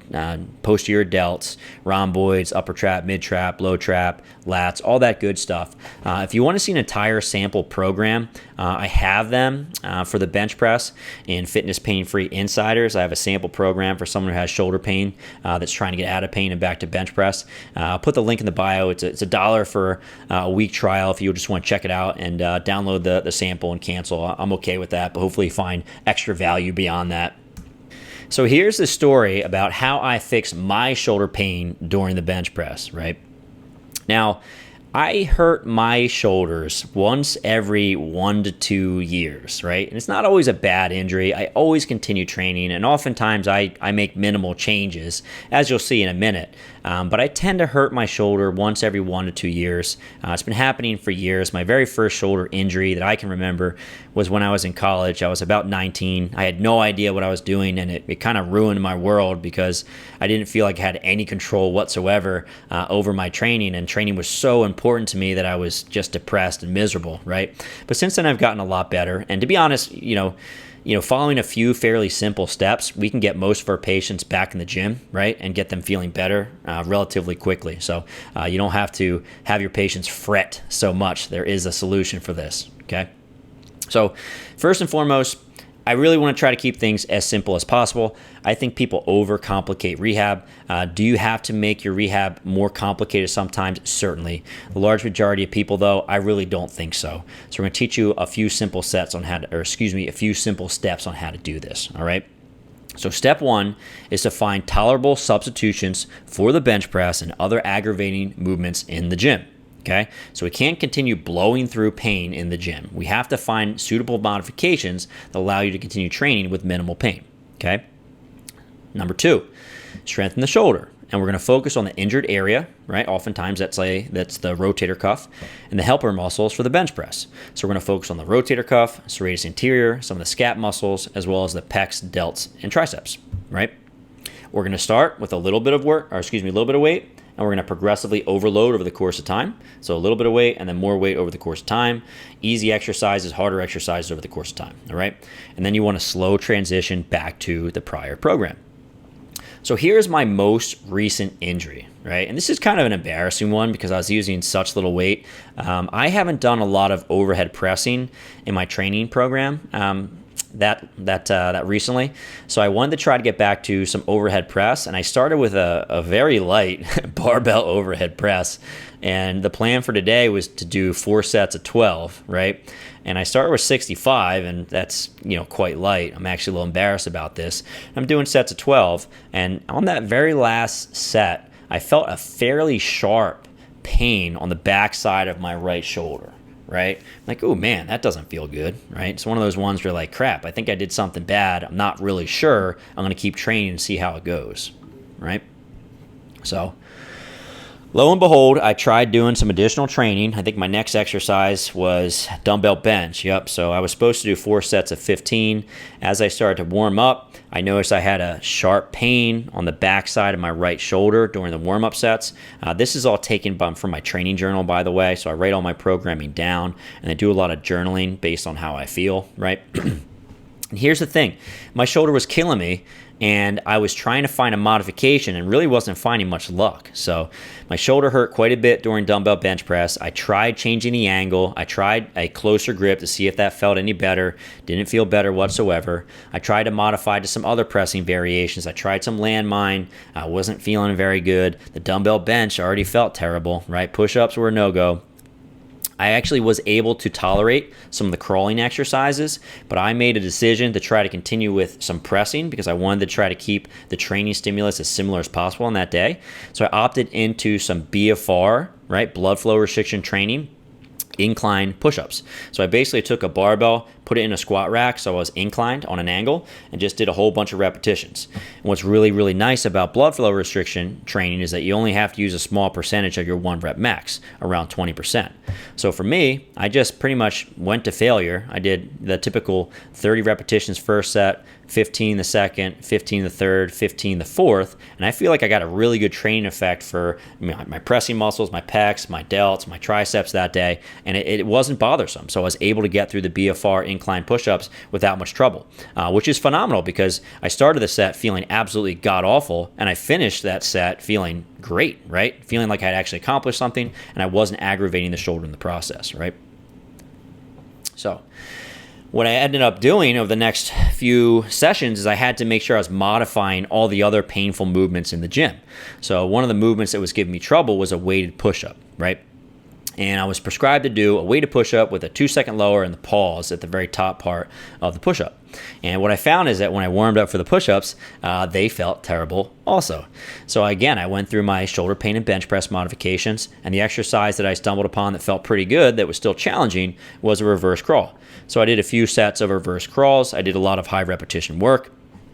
posterior delts, rhomboids, upper trap, mid trap, low trap, lats, all that good stuff. If you want to see an entire sample program, I have them for the bench press in Fitness Pain Free Insiders. I have a sample program for someone who has shoulder pain that's trying to get out of pain and back to bench press. I'll put the link in the bio. It's $1 for a week trial if you just want to check it out and download the sample and cancel. I'm okay with that, but hopefully you find extra value beyond that. So here's the story about how I fix my shoulder pain during the bench press, right? Now, I hurt my shoulders once every 1 to 2 years, right? And it's not always a bad injury. I always continue training, and oftentimes I make minimal changes, as you'll see in a minute. But I tend to hurt my shoulder once every 1 to 2 years. It's been happening for years. My very first shoulder injury that I can remember was when I was in college. I was about 19. I had no idea what I was doing, and it kind of ruined my world because I didn't feel like I had any control whatsoever over my training, and training was so important to me that I was just depressed and miserable, right? But since then, I've gotten a lot better. And to be honest, following a few fairly simple steps, we can get most of our patients back in the gym, right, and get them feeling better relatively quickly. So you don't have to have your patients fret so much. There is a solution for this, okay? So first and foremost, I really want to try to keep things as simple as possible. I think people overcomplicate rehab. Do you have to make your rehab more complicated sometimes? Certainly. The large majority of people, though, I really don't think so. So we're going to teach you a few simple steps on how to do this, all right? So step 1 is to find tolerable substitutions for the bench press and other aggravating movements in the gym. Okay, so we can't continue blowing through pain in the gym. We have to find suitable modifications that allow you to continue training with minimal pain. Okay. Number 2, strengthen the shoulder, and we're going to focus on the injured area. Right. Oftentimes that's the rotator cuff and the helper muscles for the bench press. So we're going to focus on the rotator cuff, serratus anterior, some of the scap muscles, as well as the pecs, delts, and triceps. Right. We're going to start with a little bit of weight, and we're going to progressively overload over the course of time. So a little bit of weight and then more weight over the course of time. Easy exercises, harder exercises over the course of time, all right? And then you want to slow transition back to the prior program. So here's my most recent injury, right? And this is kind of an embarrassing one because I was using such little weight. I haven't done a lot of overhead pressing in my training program. that recently. So I wanted to try to get back to some overhead press, and I started with a very light barbell overhead press. And the plan for today was to do 4 sets of 12, right? And I started with 65, and that's, quite light. I'm actually a little embarrassed about this. I'm doing sets of 12, and on that very last set, I felt a fairly sharp pain on the back side of my right shoulder. Right? Like, oh man, that doesn't feel good, right? It's one of those ones where like, crap, I think I did something bad. I'm not really sure. I'm going to keep training and see how it goes, right? So lo and behold, I tried doing some additional training. I think my next exercise was dumbbell bench. Yep. So I was supposed to do 4 sets of 15. As I started to warm up, I noticed I had a sharp pain on the back side of my right shoulder during the warm-up sets. This is all taken from my training journal, by the way. So I write all my programming down, and I do a lot of journaling based on how I feel, right? And here's the thing. My shoulder was killing me, and I was trying to find a modification and really wasn't finding much luck. So my shoulder hurt quite a bit during dumbbell bench press. I tried changing the angle. I tried a closer grip to see if that felt any better. Didn't feel better whatsoever. I tried to modify to some other pressing variations. I tried some landmine. I wasn't feeling very good. The dumbbell bench already felt terrible, right? Push-ups were a no-go. I actually was able to tolerate some of the crawling exercises, but I made a decision to try to continue with some pressing because I wanted to try to keep the training stimulus as similar as possible on that day. So I opted into some BFR, right, blood flow restriction training, incline push-ups. So I basically took a barbell, put it in a squat rack so I was inclined on an angle, and just did a whole bunch of repetitions. And what's really, really nice about blood flow restriction training is that you only have to use a small percentage of your 1 rep max, around 20%. So for me, I just pretty much went to failure. I did the typical 30 repetitions first set, 15 the second, 15 the third, 15 the fourth, and I feel like I got a really good training effect for my pressing muscles, my pecs, my delts, my triceps that day, and it wasn't bothersome. So I was able to get through the BFR incline push-ups without much trouble, which is phenomenal because I started the set feeling absolutely god-awful, and I finished that set feeling great, right? Feeling like I'd actually accomplished something, and I wasn't aggravating the shoulder in the process, right? So what I ended up doing over the next few sessions is I had to make sure I was modifying all the other painful movements in the gym. So one of the movements that was giving me trouble was a weighted push-up, right? And I was prescribed to do a weighted push-up with a 2-second lower and the pause at the very top part of the push-up. And what I found is that when I warmed up for the push-ups, they felt terrible also. So again, I went through my shoulder pain and bench press modifications, and the exercise that I stumbled upon that felt pretty good, that was still challenging, was a reverse crawl. So I did a few sets of reverse crawls. I did a lot of high repetition work.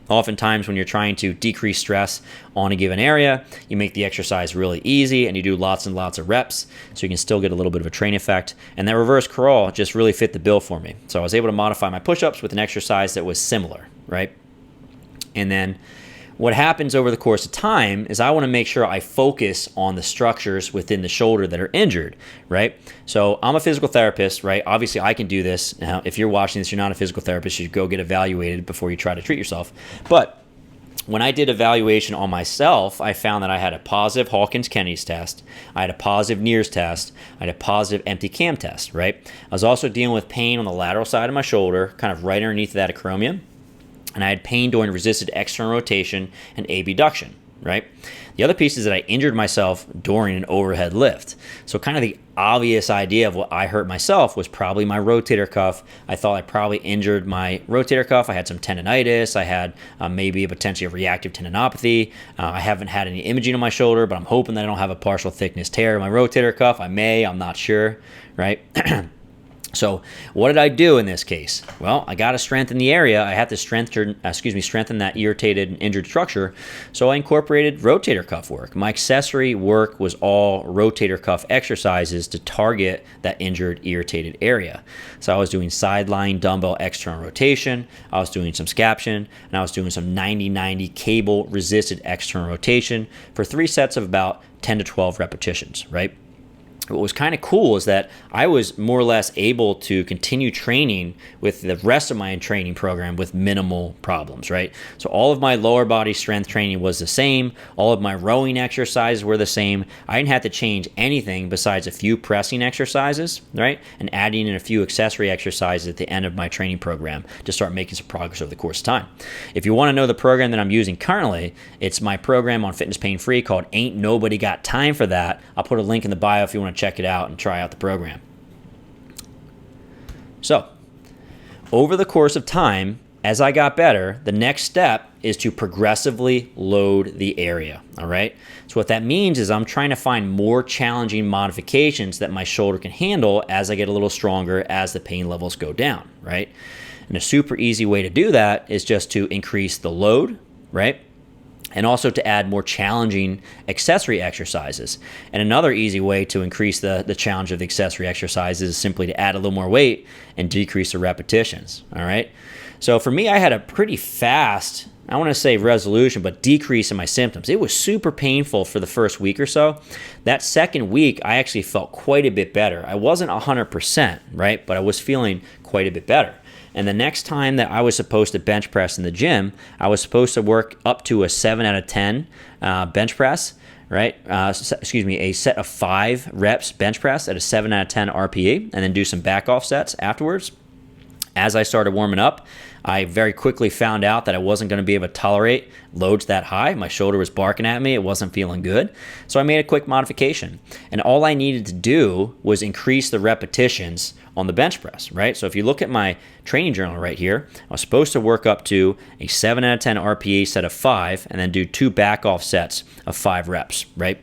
Oftentimes when you're trying to decrease stress on a given area, you make the exercise really easy and you do lots and lots of reps so you can still get a little bit of a train effect. And that reverse crawl just really fit the bill for me. So I was able to modify my push-ups with an exercise that was similar, right? And then what happens over the course of time is I want to make sure I focus on the structures within the shoulder that are injured, right? So I'm a physical therapist, right? Obviously, I can do this. Now, if you're watching this, you're not a physical therapist, you should go get evaluated before you try to treat yourself. But when I did evaluation on myself, I found that I had a positive Hawkins-Kennedy's test, I had a positive Neer's test, I had a positive empty cam test, right? I was also dealing with pain on the lateral side of my shoulder, kind of right underneath that acromion. And I had pain during resisted external rotation and abduction, right? The other piece is that I injured myself during an overhead lift. So kind of the obvious idea of what I hurt myself was probably my rotator cuff. I thought I probably injured my rotator cuff. I had some tendonitis. I had maybe potentially a reactive tendinopathy. I haven't had any imaging on my shoulder, but I'm hoping that I don't have a partial thickness tear in my rotator cuff. I may, I'm not sure, right? So what did I do in this case? Well, I got to strengthen the area. I had to strengthen that irritated and injured structure. So I incorporated rotator cuff work. My accessory work was all rotator cuff exercises to target that injured, irritated area. So I was doing sideline dumbbell external rotation. I was doing some scaption, and I was doing some 90-90 cable resisted external rotation for 3 sets of about 10 to 12 repetitions, right? what was kind of cool is that I was more or less able to continue training with the rest of my training program with minimal problems, right? So all of my lower body strength training was the same. All of my rowing exercises were the same. I didn't have to change anything besides a few pressing exercises, right? And adding in a few accessory exercises at the end of my training program to start making some progress over the course of time. If you want to know the program that I'm using currently, it's my program on Fitness Pain Free called Ain't Nobody Got Time for That. I'll put a link in the bio if you want to check it out and try out the program. So, over the course of time, as I got better, the next step is to progressively load the area, all right? So what that means is I'm trying to find more challenging modifications that my shoulder can handle as I get a little stronger, as the pain levels go down, right? And a super easy way to do that is just to increase the load, right? And also to add more challenging accessory exercises. And another easy way to increase the challenge of the accessory exercises is simply to add a little more weight and decrease the repetitions, all right? So for me, I had a pretty fast, I want to say resolution, but decrease in my symptoms. It was super painful for the first week or so. That second week, I actually felt quite a bit better. I wasn't 100%, right? But I was feeling quite a bit better. And the next time that I was supposed to bench press in the gym, I was supposed to work up to a 7 out of 10 bench press, right? A set of 5 reps bench press at a 7 out of 10 RPE, and then do some back off sets afterwards. As I started warming up, I very quickly found out that I wasn't going to be able to tolerate loads that high. My shoulder was barking at me. It wasn't feeling good. So I made a quick modification. And all I needed to do was increase the repetitions on the bench press, right? So if you look at my training journal right here, I was supposed to work up to a 7 out of 10 RPE set of 5 and then do 2 back off sets of 5 reps, right?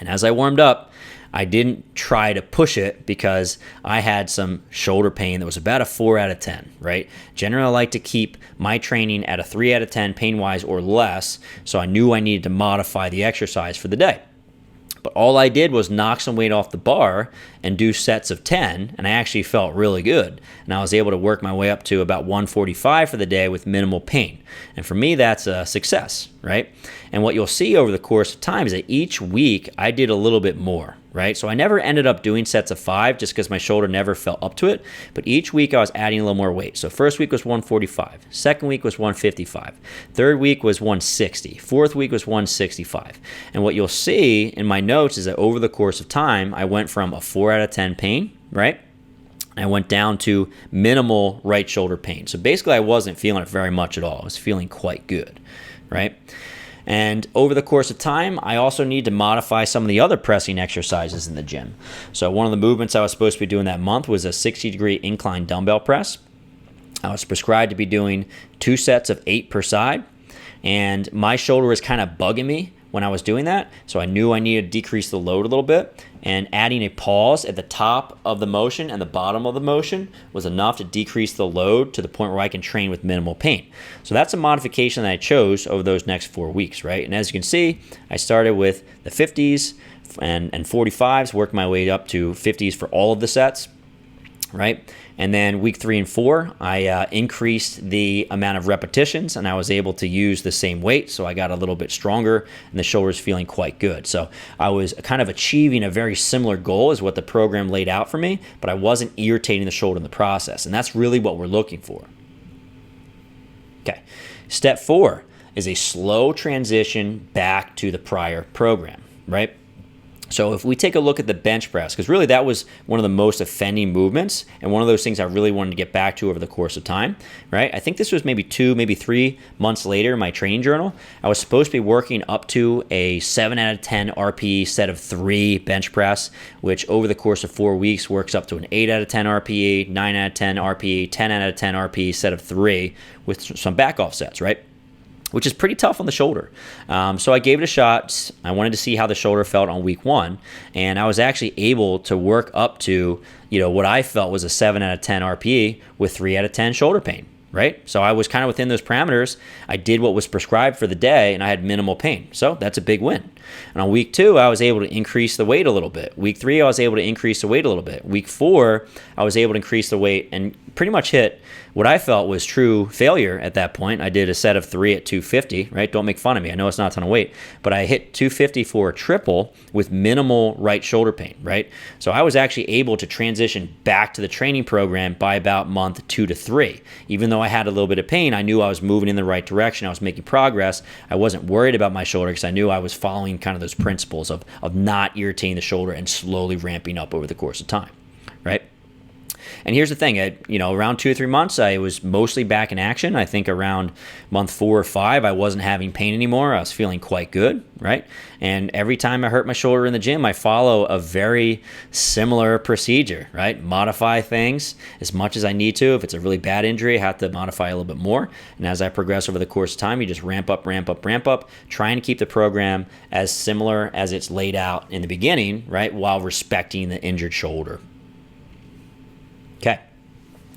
And as I warmed up, I didn't try to push it because I had some shoulder pain that was about a 4 out of 10, right? Generally, I like to keep my training at a 3 out of 10 pain-wise or less, so I knew I needed to modify the exercise for the day. But all I did was knock some weight off the bar and do sets of 10, and I actually felt really good. And I was able to work my way up to about 145 for the day with minimal pain. And for me, that's a success, right? And what you'll see over the course of time is that each week I did a little bit more, right? So I never ended up doing sets of 5 just because my shoulder never felt up to it. But each week I was adding a little more weight. So first week was 145. Second week was 155. Third week was 160. Fourth week was 165. And what you'll see in my notes is that over the course of time, I went from a 4 out of 10 pain, right? I went down to minimal right shoulder pain. So basically I wasn't feeling it very much at all. I was feeling quite good, right? And over the course of time, I also need to modify some of the other pressing exercises in the gym. So one of the movements I was supposed to be doing that month was a 60-degree incline dumbbell press. I was prescribed to be doing 2 sets of 8 per side. And my shoulder was kind of bugging me when I was doing that. So I knew I needed to decrease the load a little bit. And adding a pause at the top of the motion and the bottom of the motion was enough to decrease the load to the point where I can train with minimal pain. So that's a modification that I chose over those next 4 weeks, right? And as you can see, I started with the 50s and 45s, worked my way up to 50s for all of the sets, right? And then week 3 and 4, I increased the amount of repetitions, and I was able to use the same weight, so I got a little bit stronger, and the shoulder's feeling quite good. So I was kind of achieving a very similar goal as what the program laid out for me, but I wasn't irritating the shoulder in the process, and that's really what we're looking for. Okay, step 4 is a slow transition back to the prior program, right? So if we take a look at the bench press, because really that was one of the most offending movements and one of those things I really wanted to get back to over the course of time, right? I think this was maybe 2, maybe 3 months later in my training journal. I was supposed to be working up to a 7 out of 10 RPE set of 3 bench press, which over the course of 4 weeks works up to an 8 out of 10 RPE, 9 out of 10 RPE, 10 out of 10 RPE set of 3 with some back off sets, right? Which is pretty tough on the shoulder. So I gave it a shot. I wanted to see how the shoulder felt on week 1, and I was actually able to work up to, what I felt was a 7 out of 10 RPE with 3 out of 10 shoulder pain, right? So I was kind of within those parameters. I did what was prescribed for the day, and I had minimal pain. So that's a big win. And on week 2, I was able to increase the weight a little bit. Week 3, I was able to increase the weight a little bit. Week 4, I was able to increase the weight and pretty much hit what I felt was true failure at that point. I did a set of 3 at 250, right? Don't make fun of me. I know it's not a ton of weight, but I hit 250 for a triple with minimal right shoulder pain, right? So I was actually able to transition back to the training program by about month 2 to 3. Even though I had a little bit of pain, I knew I was moving in the right direction. I was making progress. I wasn't worried about my shoulder because I knew I was following kind of those principles of not irritating the shoulder and slowly ramping up over the course of time, right? And here's the thing, around 2 or 3 months, I was mostly back in action. I think around month 4 or 5, I wasn't having pain anymore. I was feeling quite good, right? And every time I hurt my shoulder in the gym, I follow a very similar procedure, right? Modify things as much as I need to. If it's a really bad injury, I have to modify a little bit more. And as I progress over the course of time, you just ramp up, trying to keep the program as similar as it's laid out in the beginning, right? While respecting the injured shoulder. Okay,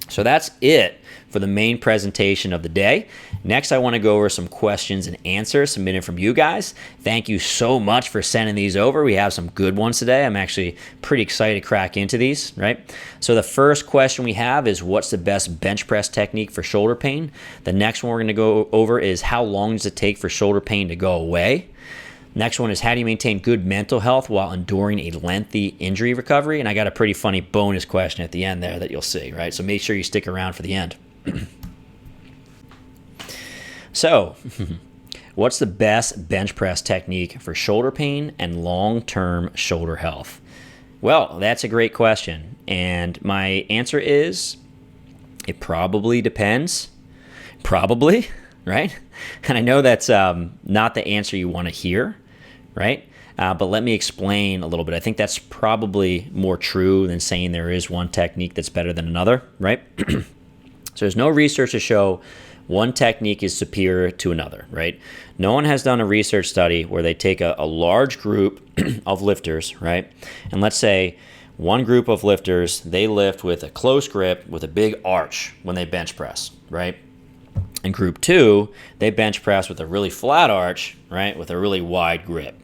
so that's it for the main presentation of the day. Next, I want to go over some questions and answers submitted from you guys. Thank you so much for sending these over. We have some good ones today. I'm actually pretty excited to crack into these, right? So the first question we have is, what's the best bench press technique for shoulder pain? The next one we're going to go over is, how long does it take for shoulder pain to go away? Next one is, how do you maintain good mental health while enduring a lengthy injury recovery? And I got a pretty funny bonus question at the end there that you'll see, right? So make sure you stick around for the end. So, what's the best bench press technique for shoulder pain and long-term shoulder health? Well, that's a great question. And my answer is, it probably depends. Probably, right? And I know that's not the answer you want to hear, right? But let me explain a little bit. I think that's probably more true than saying there is one technique that's better than another, right? So there's no research to show one technique is superior to another, right? No one has done a research study where they take a large group of lifters, right? And let's say one group of lifters, they lift with a close grip with a big arch when they bench press, right? And group 2, they bench press with a really flat arch, right, with a really wide grip,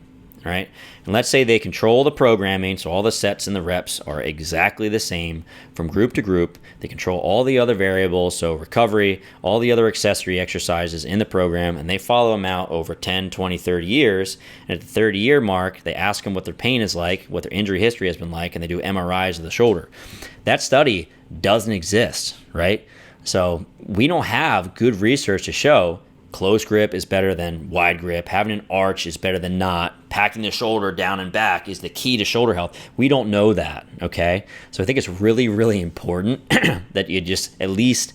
right? And let's say they control the programming, so all the sets and the reps are exactly the same from group to group. They control all the other variables, so recovery, all the other accessory exercises in the program, and they follow them out over 10, 20, 30 years. And at the 30-year mark, they ask them what their pain is like, what their injury history has been like, and they do MRIs of the shoulder. That study doesn't exist, right? So we don't have good research to show close grip is better than wide grip, having an arch is better than not, packing the shoulder down and back is the key to shoulder health. We don't know that, okay? So I think it's really, really important that you just at least,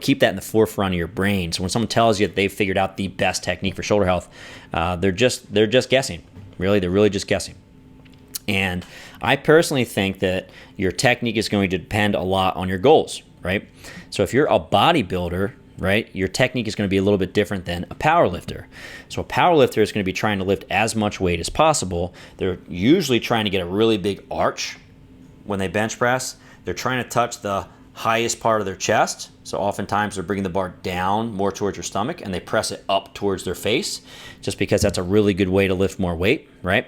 keep that in the forefront of your brain. So when someone tells you that they've figured out the best technique for shoulder health, they're just guessing. Really, they're really just guessing. And I personally think that your technique is going to depend a lot on your goals, right? So if you're a bodybuilder, right, your technique is going to be a little bit different than a power lifter. So a power lifter is going to be trying to lift as much weight as possible. They're usually trying to get a really big arch when they bench press. They're trying to touch the highest part of their chest. So oftentimes they're bringing the bar down more towards your stomach and they press it up towards their face just because that's a really good way to lift more weight, right?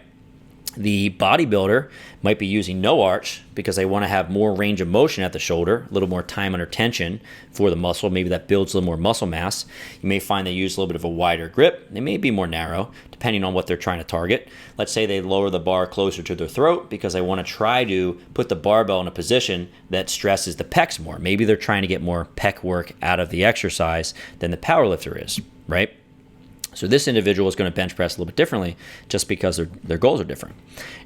The bodybuilder might be using no arch because they want to have more range of motion at the shoulder, a little more time under tension for the muscle. Maybe that builds a little more muscle mass. You may find they use a little bit of a wider grip. They may be more narrow, depending on what they're trying to target. Let's say they lower the bar closer to their throat because they want to try to put the barbell in a position that stresses the pecs more. Maybe they're trying to get more pec work out of the exercise than the power lifter is, right? So this individual is going to bench press a little bit differently just because their goals are different.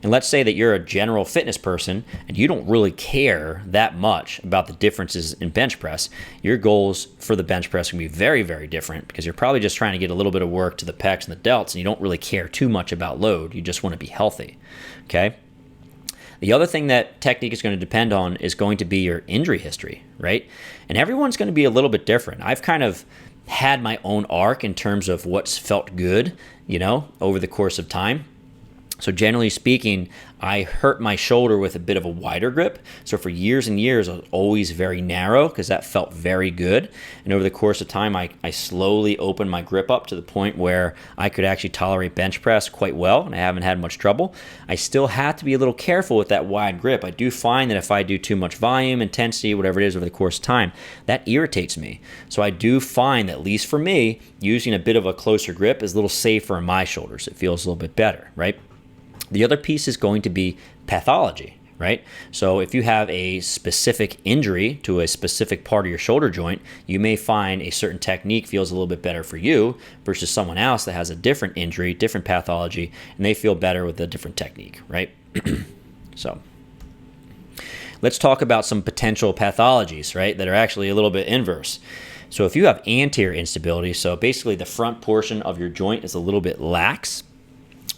And let's say that you're a general fitness person and you don't really care that much about the differences in bench press. Your goals for the bench press can be very, very different because you're probably just trying to get a little bit of work to the pecs and the delts and you don't really care too much about load. You just want to be healthy, okay? The other thing that technique is going to depend on is going to be your injury history, right? And everyone's going to be a little bit different. I've kind of had my own arc in terms of what's felt good, over the course of time. So generally speaking, I hurt my shoulder with a bit of a wider grip. So for years and years, I was always very narrow because that felt very good. And over the course of time, I slowly opened my grip up to the point where I could actually tolerate bench press quite well, and I haven't had much trouble. I still have to be a little careful with that wide grip. I do find that if I do too much volume, intensity, whatever it is over the course of time, that irritates me. So I do find that, at least for me, using a bit of a closer grip is a little safer on my shoulders. It feels a little bit better, right? The other piece is going to be pathology, right? So if you have a specific injury to a specific part of your shoulder joint, you may find a certain technique feels a little bit better for you versus someone else that has a different injury, different pathology, and they feel better with a different technique, right? So let's talk about some potential pathologies, right, that are actually a little bit inverse. So if you have anterior instability, so basically the front portion of your joint is a little bit lax,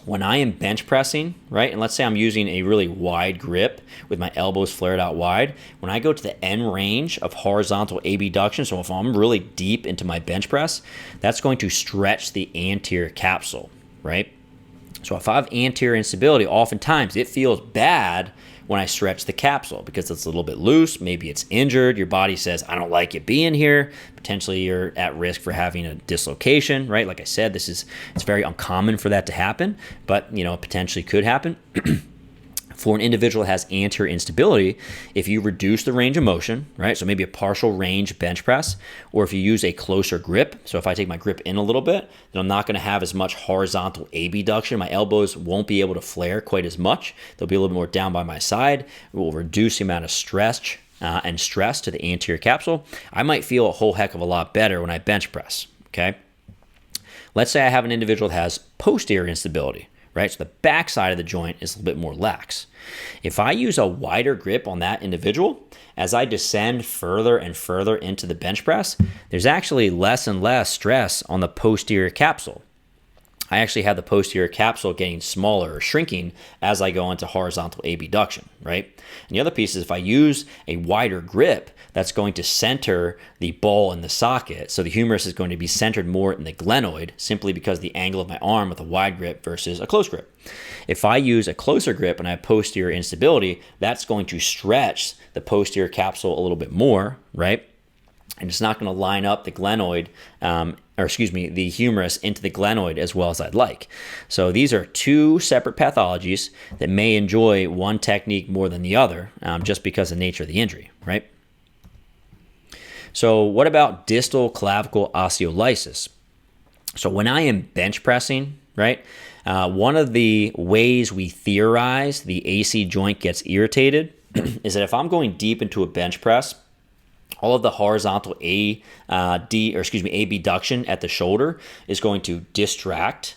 when I am bench pressing, right, and let's say I'm using a really wide grip with my elbows flared out wide, when I go to the end range of horizontal abduction, so if I'm really deep into my bench press, that's going to stretch the anterior capsule, right? So if I have anterior instability, oftentimes it feels bad when I stretch the capsule because it's a little bit loose, maybe it's injured, your body says, I don't like it being here, potentially you're at risk for having a dislocation, right? Like I said, it's very uncommon for that to happen, but it potentially could happen. For an individual that has anterior instability, if you reduce the range of motion, right, so maybe a partial range bench press, or if you use a closer grip, so if I take my grip in a little bit, then I'm not going to have as much horizontal abduction. My elbows won't be able to flare quite as much. They'll be a little bit more down by my side. It will reduce the amount of stretch and stress to the anterior capsule. I might feel a whole heck of a lot better when I bench press, okay? Let's say I have an individual that has posterior instability, right? So the back side of the joint is a little bit more lax. If I use a wider grip on that individual, as I descend further and further into the bench press, there's actually less and less stress on the posterior capsule. I actually have the posterior capsule getting smaller or shrinking as I go into horizontal abduction, right? And the other piece is if I use a wider grip, that's going to center the ball in the socket. So the humerus is going to be centered more in the glenoid simply because the angle of my arm with a wide grip versus a close grip. If I use a closer grip and I have posterior instability, that's going to stretch the posterior capsule a little bit more, right? And it's not going to line up the glenoid, the humerus into the glenoid as well as I'd like. So these are two separate pathologies that may enjoy one technique more than the other just because of the nature of the injury, right? So what about distal clavicle osteolysis? So when I am bench pressing, right, one of the ways we theorize the AC joint gets irritated is that if I'm going deep into a bench press, all of the horizontal abduction at the shoulder is going to distract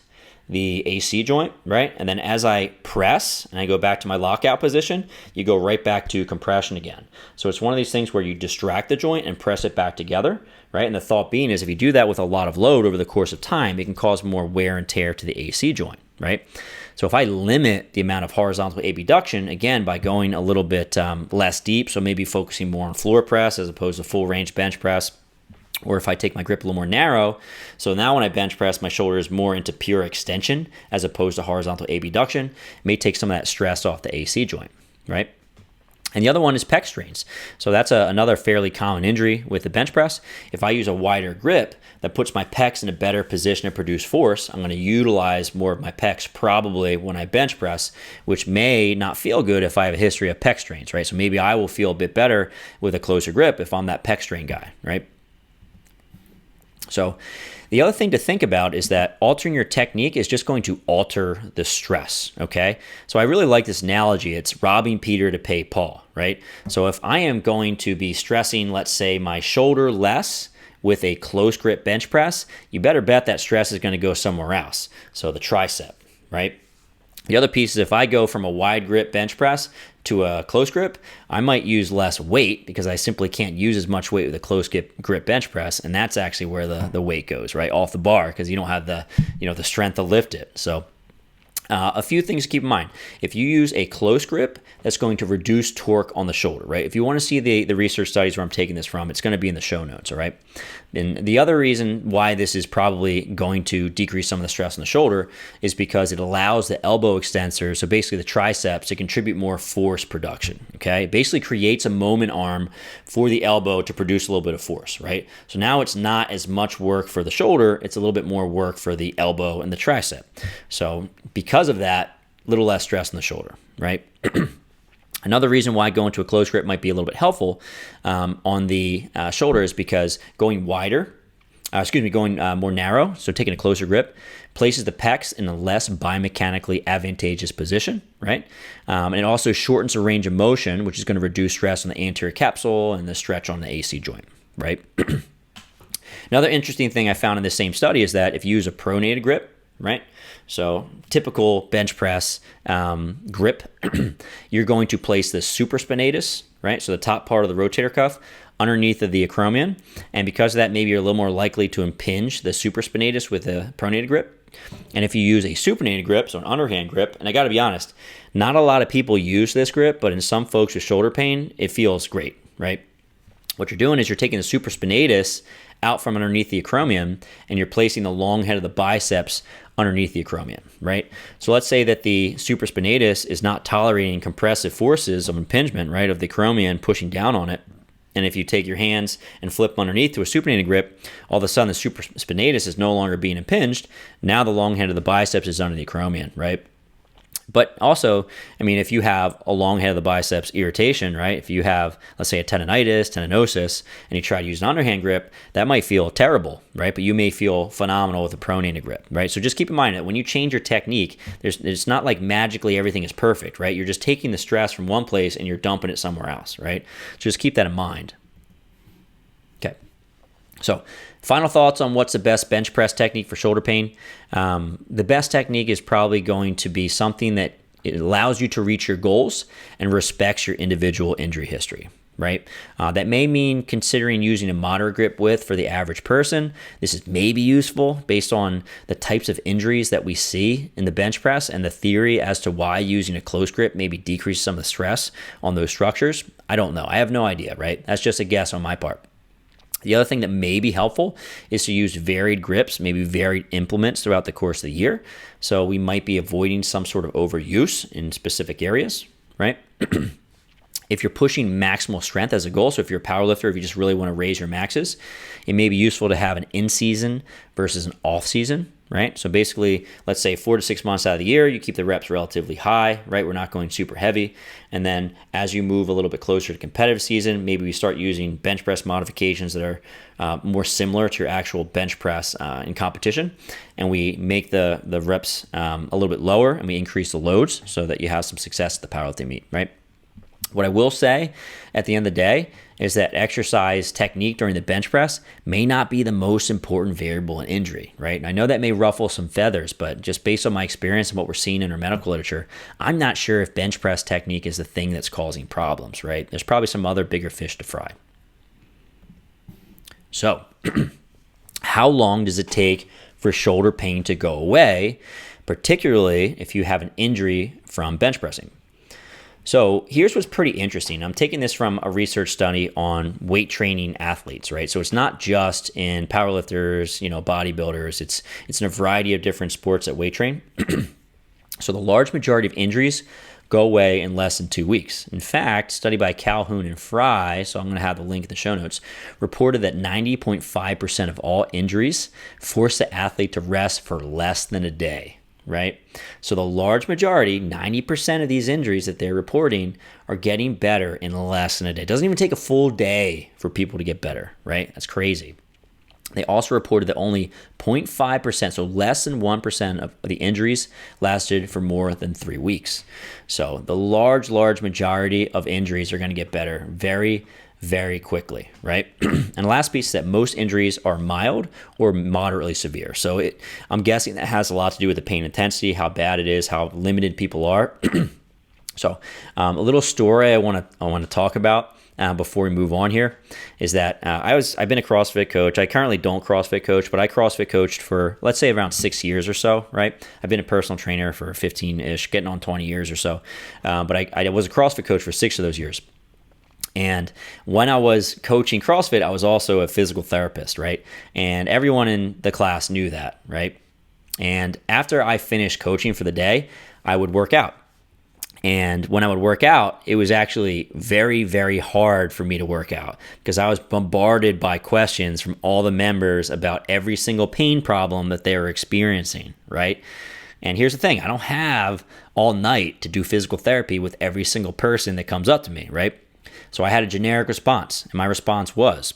the AC joint, right? And then as I press and I go back to my lockout position, you go right back to compression again. So it's one of these things where you distract the joint and press it back together, right? And the thought being is if you do that with a lot of load over the course of time, it can cause more wear and tear to the AC joint, right? So if I limit the amount of horizontal abduction, again, by going a little bit less deep, so maybe focusing more on floor press as opposed to full range bench press, or if I take my grip a little more narrow, so now when I bench press, my shoulder is more into pure extension as opposed to horizontal abduction, it may take some of that stress off the AC joint, right? And the other one is pec strains. So that's another fairly common injury with the bench press. If I use a wider grip that puts my pecs in a better position to produce force, I'm going to utilize more of my pecs probably when I bench press, which may not feel good if I have a history of pec strains, right? So maybe I will feel a bit better with a closer grip if I'm that pec strain guy, right? So the other thing to think about is that altering your technique is just going to alter the stress, okay? So I really like this analogy. It's robbing Peter to pay Paul, right? So if I am going to be stressing, let's say, my shoulder less with a close grip bench press, you better bet that stress is going to go somewhere else. So the tricep, right? The other piece is if I go from a wide grip bench press to a close grip, I might use less weight because I simply can't use as much weight with a close grip bench press, and that's actually where the weight goes, right, off the bar because you don't have the strength to lift it. So A few things to keep in mind. If you use a close grip, that's going to reduce torque on the shoulder, right? If you want to see the research studies where I'm taking this from, it's going to be in the show notes, all right? And the other reason why this is probably going to decrease some of the stress on the shoulder is because it allows the elbow extensor, so basically the triceps, to contribute more force production, okay? It basically creates a moment arm for the elbow to produce a little bit of force, right? So now it's not as much work for the shoulder, it's a little bit more work for the elbow and the tricep. So because of that, a little less stress on the shoulder, right? Another reason why going to a close grip might be a little bit helpful on the shoulder is because going wider, going more narrow, so taking a closer grip, places the pecs in a less biomechanically advantageous position, right? And it also shortens the range of motion, which is going to reduce stress on the anterior capsule and the stretch on the AC joint, right? Another interesting thing I found in this same study is that if you use a pronated grip, right? So typical bench press grip, you're going to place the supraspinatus, right? So the top part of the rotator cuff underneath of the acromion. And because of that, maybe you're a little more likely to impinge the supraspinatus with a pronated grip. And if you use a supinated grip, so an underhand grip, and I got to be honest, not a lot of people use this grip, but in some folks with shoulder pain, it feels great, right? What you're doing is you're taking the supraspinatus out from underneath the acromion, and you're placing the long head of the biceps underneath the acromion, right? So let's say that the supraspinatus is not tolerating compressive forces of impingement, right, of the acromion pushing down on it. And if you take your hands and flip them underneath to a supinated grip, all of a sudden the supraspinatus is no longer being impinged. Now the long head of the biceps is under the acromion, right? But also, I mean, if you have a long head of the biceps irritation, right? If you have, let's say, a tendonitis, tendinosis, and you try to use an underhand grip, that might feel terrible, right? But you may feel phenomenal with a pronated grip, right? So just keep in mind that when you change your technique, it's not like magically everything is perfect, right? You're just taking the stress from one place and you're dumping it somewhere else, right? So just keep that in mind. Okay. So final thoughts on what's the best bench press technique for shoulder pain. The best technique is probably going to be something that it allows you to reach your goals and respects your individual injury history, right? That may mean considering using a moderate grip width for the average person. This is maybe useful based on the types of injuries that we see in the bench press and the theory as to why using a close grip maybe decrease some of the stress on those structures. I don't know. I have no idea, right? That's just a guess on my part. The other thing that may be helpful is to use varied grips, maybe varied implements throughout the course of the year. So we might be avoiding some sort of overuse in specific areas, right? If you're pushing maximal strength as a goal, so if you're a power lifter, if you just really want to raise your maxes, it may be useful to have an in-season versus an off-season, right? So basically, let's say 4 to 6 months out of the year, you keep the reps relatively high, right? We're not going super heavy. And then as you move a little bit closer to competitive season, maybe we start using bench press modifications that are more similar to your actual bench press in competition. And we make the reps a little bit lower and we increase the loads so that you have some success at the powerlifting meet, right? What I will say at the end of the day is that exercise technique during the bench press may not be the most important variable in injury, right? And I know that may ruffle some feathers, but just based on my experience and what we're seeing in our medical literature, I'm not sure if bench press technique is the thing that's causing problems, right? There's probably some other bigger fish to fry. So, how long does it take for shoulder pain to go away, particularly if you have an injury from bench pressing? So here's what's pretty interesting. I'm taking this from a research study on weight training athletes, right? So it's not just in powerlifters, bodybuilders. It's in a variety of different sports that weight train. So the large majority of injuries go away in less than 2 weeks. In fact, study by Calhoun and Fry, so I'm going to have the link in the show notes, reported that 90.5% of all injuries force the athlete to rest for less than a day. Right? So the large majority, 90% of these injuries that they're reporting are getting better in less than a day. It doesn't even take a full day for people to get better, right? That's crazy. They also reported that only 0.5%, so less than 1% of the injuries lasted for more than 3 weeks. So the large majority of injuries are going to get better very, very quickly, right? And the last piece is that most injuries are mild or moderately severe. So I'm guessing that has a lot to do with the pain intensity, how bad it is, how limited people are. So a little story I want to talk about before we move on here is that I've been a CrossFit coach. I currently don't CrossFit coach, but I CrossFit coached for, let's say, around 6 years or so, right? I've been a personal trainer for 15-ish, getting on 20 years or so. But I was a CrossFit coach for 6 of those years. And when I was coaching CrossFit, I was also a physical therapist, right? And everyone in the class knew that, right? And after I finished coaching for the day, I would work out. And when I would work out, it was actually very, very hard for me to work out because I was bombarded by questions from all the members about every single pain problem that they were experiencing, right? And here's the thing, I don't have all night to do physical therapy with every single person that comes up to me, right? So I had a generic response, and my response was,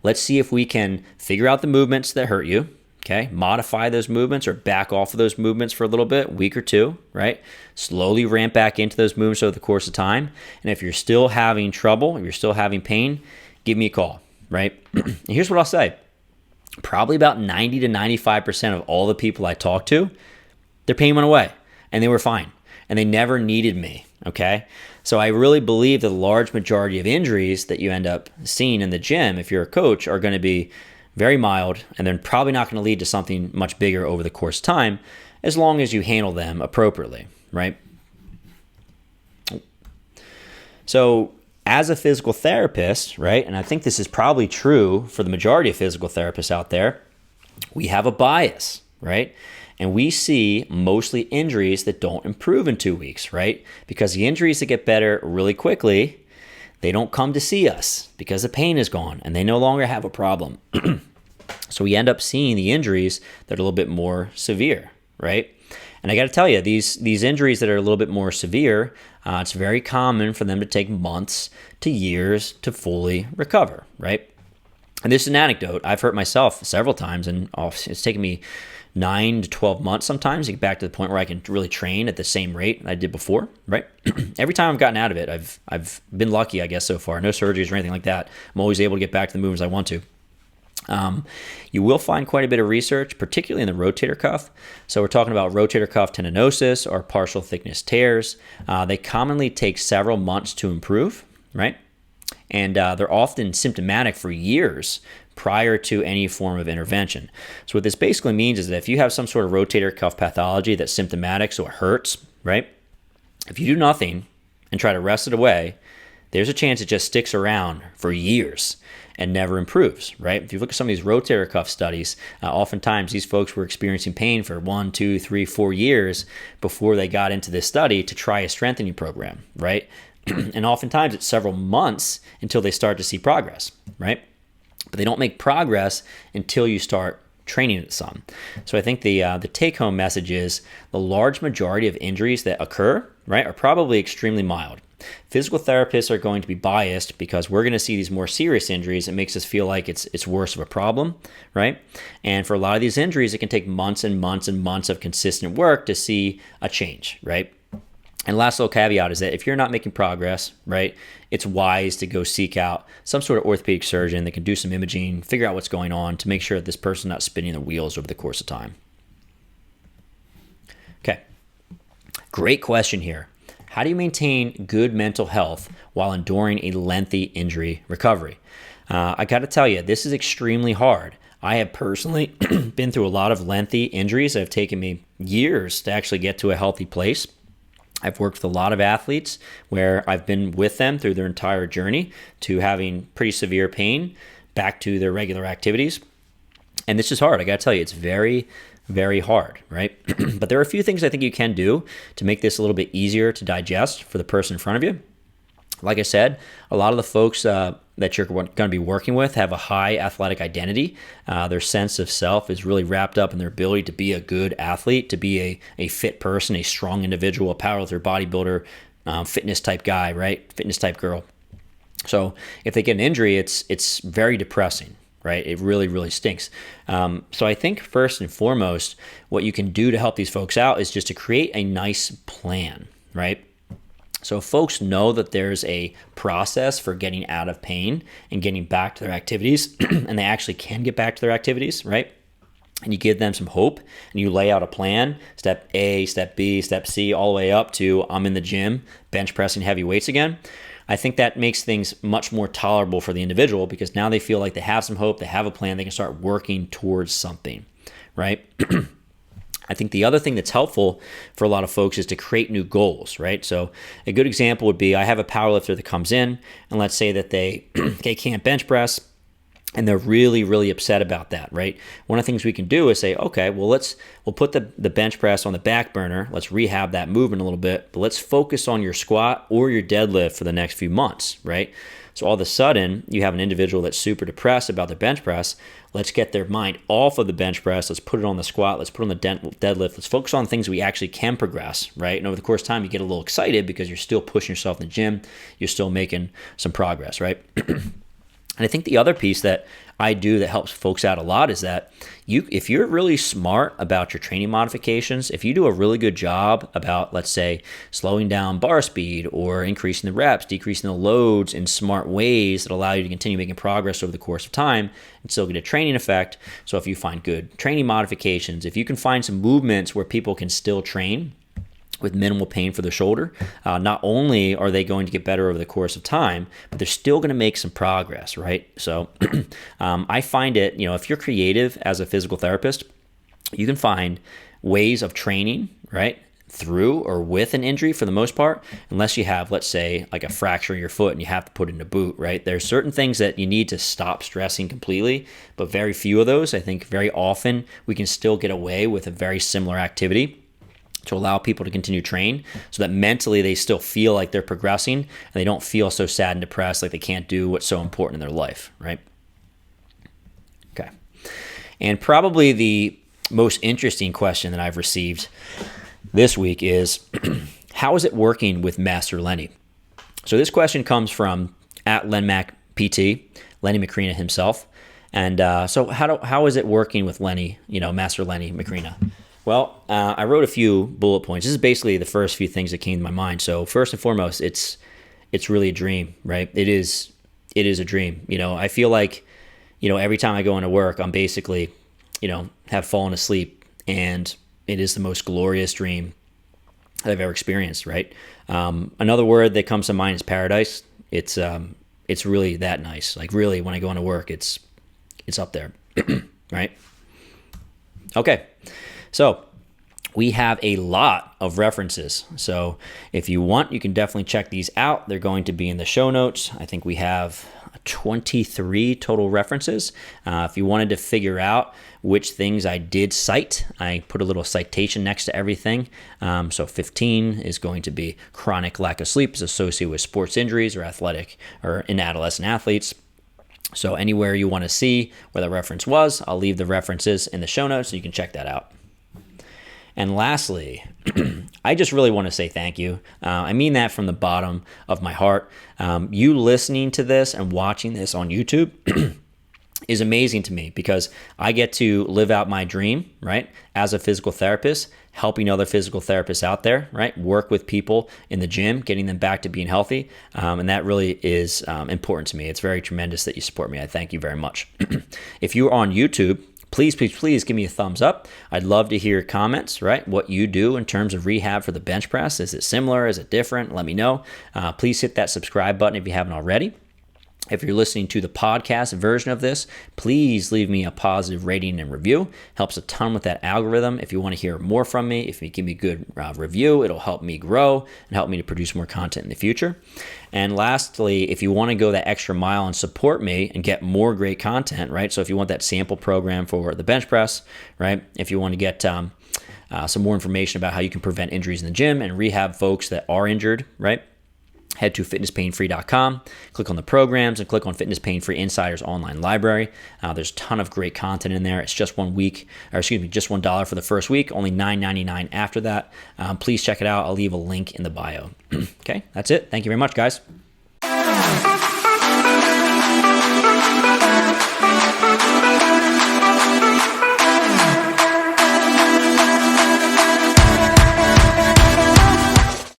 let's see if we can figure out the movements that hurt you, okay? Modify those movements or back off of those movements for a little bit, week or two, right? Slowly ramp back into those movements over the course of time. And if you're still having trouble, if you're still having pain, give me a call, right? And here's what I'll say. Probably about 90 to 95% of all the people I talked to, their pain went away and they were fine and they never needed me, okay? So I really believe the large majority of injuries that you end up seeing in the gym, if you're a coach, are going to be very mild, and they're probably not going to lead to something much bigger over the course of time as long as you handle them appropriately, right? So as a physical therapist, right, and I think this is probably true for the majority of physical therapists out there, we have a bias, right? And we see mostly injuries that don't improve in 2 weeks, right? Because the injuries that get better really quickly, they don't come to see us because the pain is gone and they no longer have a problem. So we end up seeing the injuries that are a little bit more severe, right? And I got to tell you, these injuries that are a little bit more severe, it's very common for them to take months to years to fully recover, right? And this is an anecdote. I've hurt myself several times, and it's taken me 9 to 12 months sometimes to get back to the point where I can really train at the same rate I did before, right? Every time I've gotten out of it, I've been lucky, I guess, so far. No surgeries or anything like that. I'm always able to get back to the movements I want to. You will find quite a bit of research, particularly in the rotator cuff. So we're talking about rotator cuff tendinosis or partial thickness tears. They commonly take several months to improve, right? And they're often symptomatic for years prior to any form of intervention. So what this basically means is that if you have some sort of rotator cuff pathology that's symptomatic, so it hurts, right? If you do nothing and try to rest it away, there's a chance it just sticks around for years and never improves, right? If you look at some of these rotator cuff studies, oftentimes these folks were experiencing pain for 1, 2, 3, 4 years before they got into this study to try a strengthening program, right? And oftentimes it's several months until they start to see progress, right? But they don't make progress until you start training it some. So I think the take-home message is the large majority of injuries that occur, right, are probably extremely mild. Physical therapists are going to be biased because we're going to see these more serious injuries. It makes us feel like it's worse of a problem, right? And for a lot of these injuries, it can take months and months and months of consistent work to see a change, right? And last little caveat is that if you're not making progress, right, it's wise to go seek out some sort of orthopedic surgeon that can do some imaging, figure out what's going on to make sure that this person's not spinning the wheels over the course of time. Okay, great question here. How do you maintain good mental health while enduring a lengthy injury recovery? I got to tell you, this is extremely hard. I have personally been through a lot of lengthy injuries that have taken me years to actually get to a healthy place. I've worked with a lot of athletes where I've been with them through their entire journey to having pretty severe pain back to their regular activities. And this is hard. I got to tell you, it's very, very hard, right? But there are a few things I think you can do to make this a little bit easier to digest for the person in front of you. Like I said, a lot of the folks that you're going to be working with have a high athletic identity. Their sense of self is really wrapped up in their ability to be a good athlete, to be a fit person, a strong individual, a powerlifter, bodybuilder, fitness type guy, right? Fitness type girl. So if they get an injury, it's very depressing, right? It really, really stinks. So I think first and foremost, what you can do to help these folks out is just to create a nice plan, right? So if folks know that there's a process for getting out of pain and getting back to their activities, and they actually can get back to their activities, right? and you give them some hope, and you lay out a plan, step A, step B, step C, all the way up to I'm in the gym, bench pressing heavy weights again, I think that makes things much more tolerable for the individual, because now they feel like they have some hope, they have a plan, they can start working towards something, right? I think the other thing that's helpful for a lot of folks is to create new goals, right? So a good example would be, I have a powerlifter that comes in, and let's say that they can't bench press, and they're really, really upset about that, right? One of the things we can do is say, okay, well, we'll put the bench press on the back burner. Let's rehab that movement a little bit, but let's focus on your squat or your deadlift for the next few months, right? So all of a sudden, you have an individual that's super depressed about their bench press. Let's get their mind off of the bench press. Let's put it on the squat. Let's put it on the deadlift. Let's focus on things we actually can progress, right? And over the course of time, you get a little excited because you're still pushing yourself in the gym. You're still making some progress, right? And I think the other piece that I do that helps folks out a lot is that if you're really smart about your training modifications, if you do a really good job about, let's say, slowing down bar speed or increasing the reps, decreasing the loads in smart ways that allow you to continue making progress over the course of time and still get a training effect. So if you find good training modifications, if you can find some movements where people can still train with minimal pain for the shoulder, not only are they going to get better over the course of time, but they're still going to make some progress, right? So I find it, if you're creative as a physical therapist, you can find ways of training, right, through or with an injury for the most part, unless you have, let's say, like a fracture in your foot and you have to put it in a boot, right? There's certain things that you need to stop stressing completely, but very few of those. I think very often we can still get away with a very similar activity to allow people to continue to train so that mentally they still feel like they're progressing and they don't feel so sad and depressed like they can't do what's so important in their life, right? Okay. And probably the most interesting question that I've received this week is, how is it working with Master Lenny? So this question comes from @LenMacPT, Lenny Macrina himself. And so how is it working with Lenny, Master Lenny Macrina? Well, I wrote a few bullet points. This is basically the first few things that came to my mind. So first and foremost, it's really a dream, right? It is a dream. I feel like, every time I go into work, I'm basically, have fallen asleep, and it is the most glorious dream that I've ever experienced, right? Another word that comes to mind is paradise. It's really that nice. Like really, when I go into work, it's up there, right? Okay. So we have a lot of references. So if you want, you can definitely check these out. They're going to be in the show notes. I think we have 23 total references. If you wanted to figure out which things I did cite, I put a little citation next to everything. So 15 is going to be chronic lack of sleep is associated with sports injuries or in adolescent athletes. So anywhere you want to see where the reference was, I'll leave the references in the show notes so you can check that out. And lastly, I just really want to say thank you. I mean that from the bottom of my heart. You listening to this and watching this on YouTube is amazing to me, because I get to live out my dream, right? As a physical therapist, helping other physical therapists out there, right? Work with people in the gym, getting them back to being healthy. And that really is important to me. It's very tremendous that you support me. I thank you very much. If you're on YouTube, please give me a thumbs up. I'd love to hear comments, right? What you do in terms of rehab for the bench press. Is it similar? Is it different? Let me know. Please hit that subscribe button if you haven't already. If you're listening to the podcast version of this, please leave me a positive rating and review. Helps a ton with that algorithm. If you want to hear more from me, if you give me a good review, it'll help me grow and help me to produce more content in the future. And lastly, if you want to go that extra mile and support me and get more great content, right? So if you want that sample program for the bench press, right? If you want to get some more information about how you can prevent injuries in the gym and rehab folks that are injured, right? Head to fitnesspainfree.com, click on the programs, and click on Fitness Pain Free Insiders online library. There's a ton of great content in there. It's just just $1 for the first week, only $9.99 after that. Please check it out. I'll leave a link in the bio. Okay, that's it. Thank you very much, guys.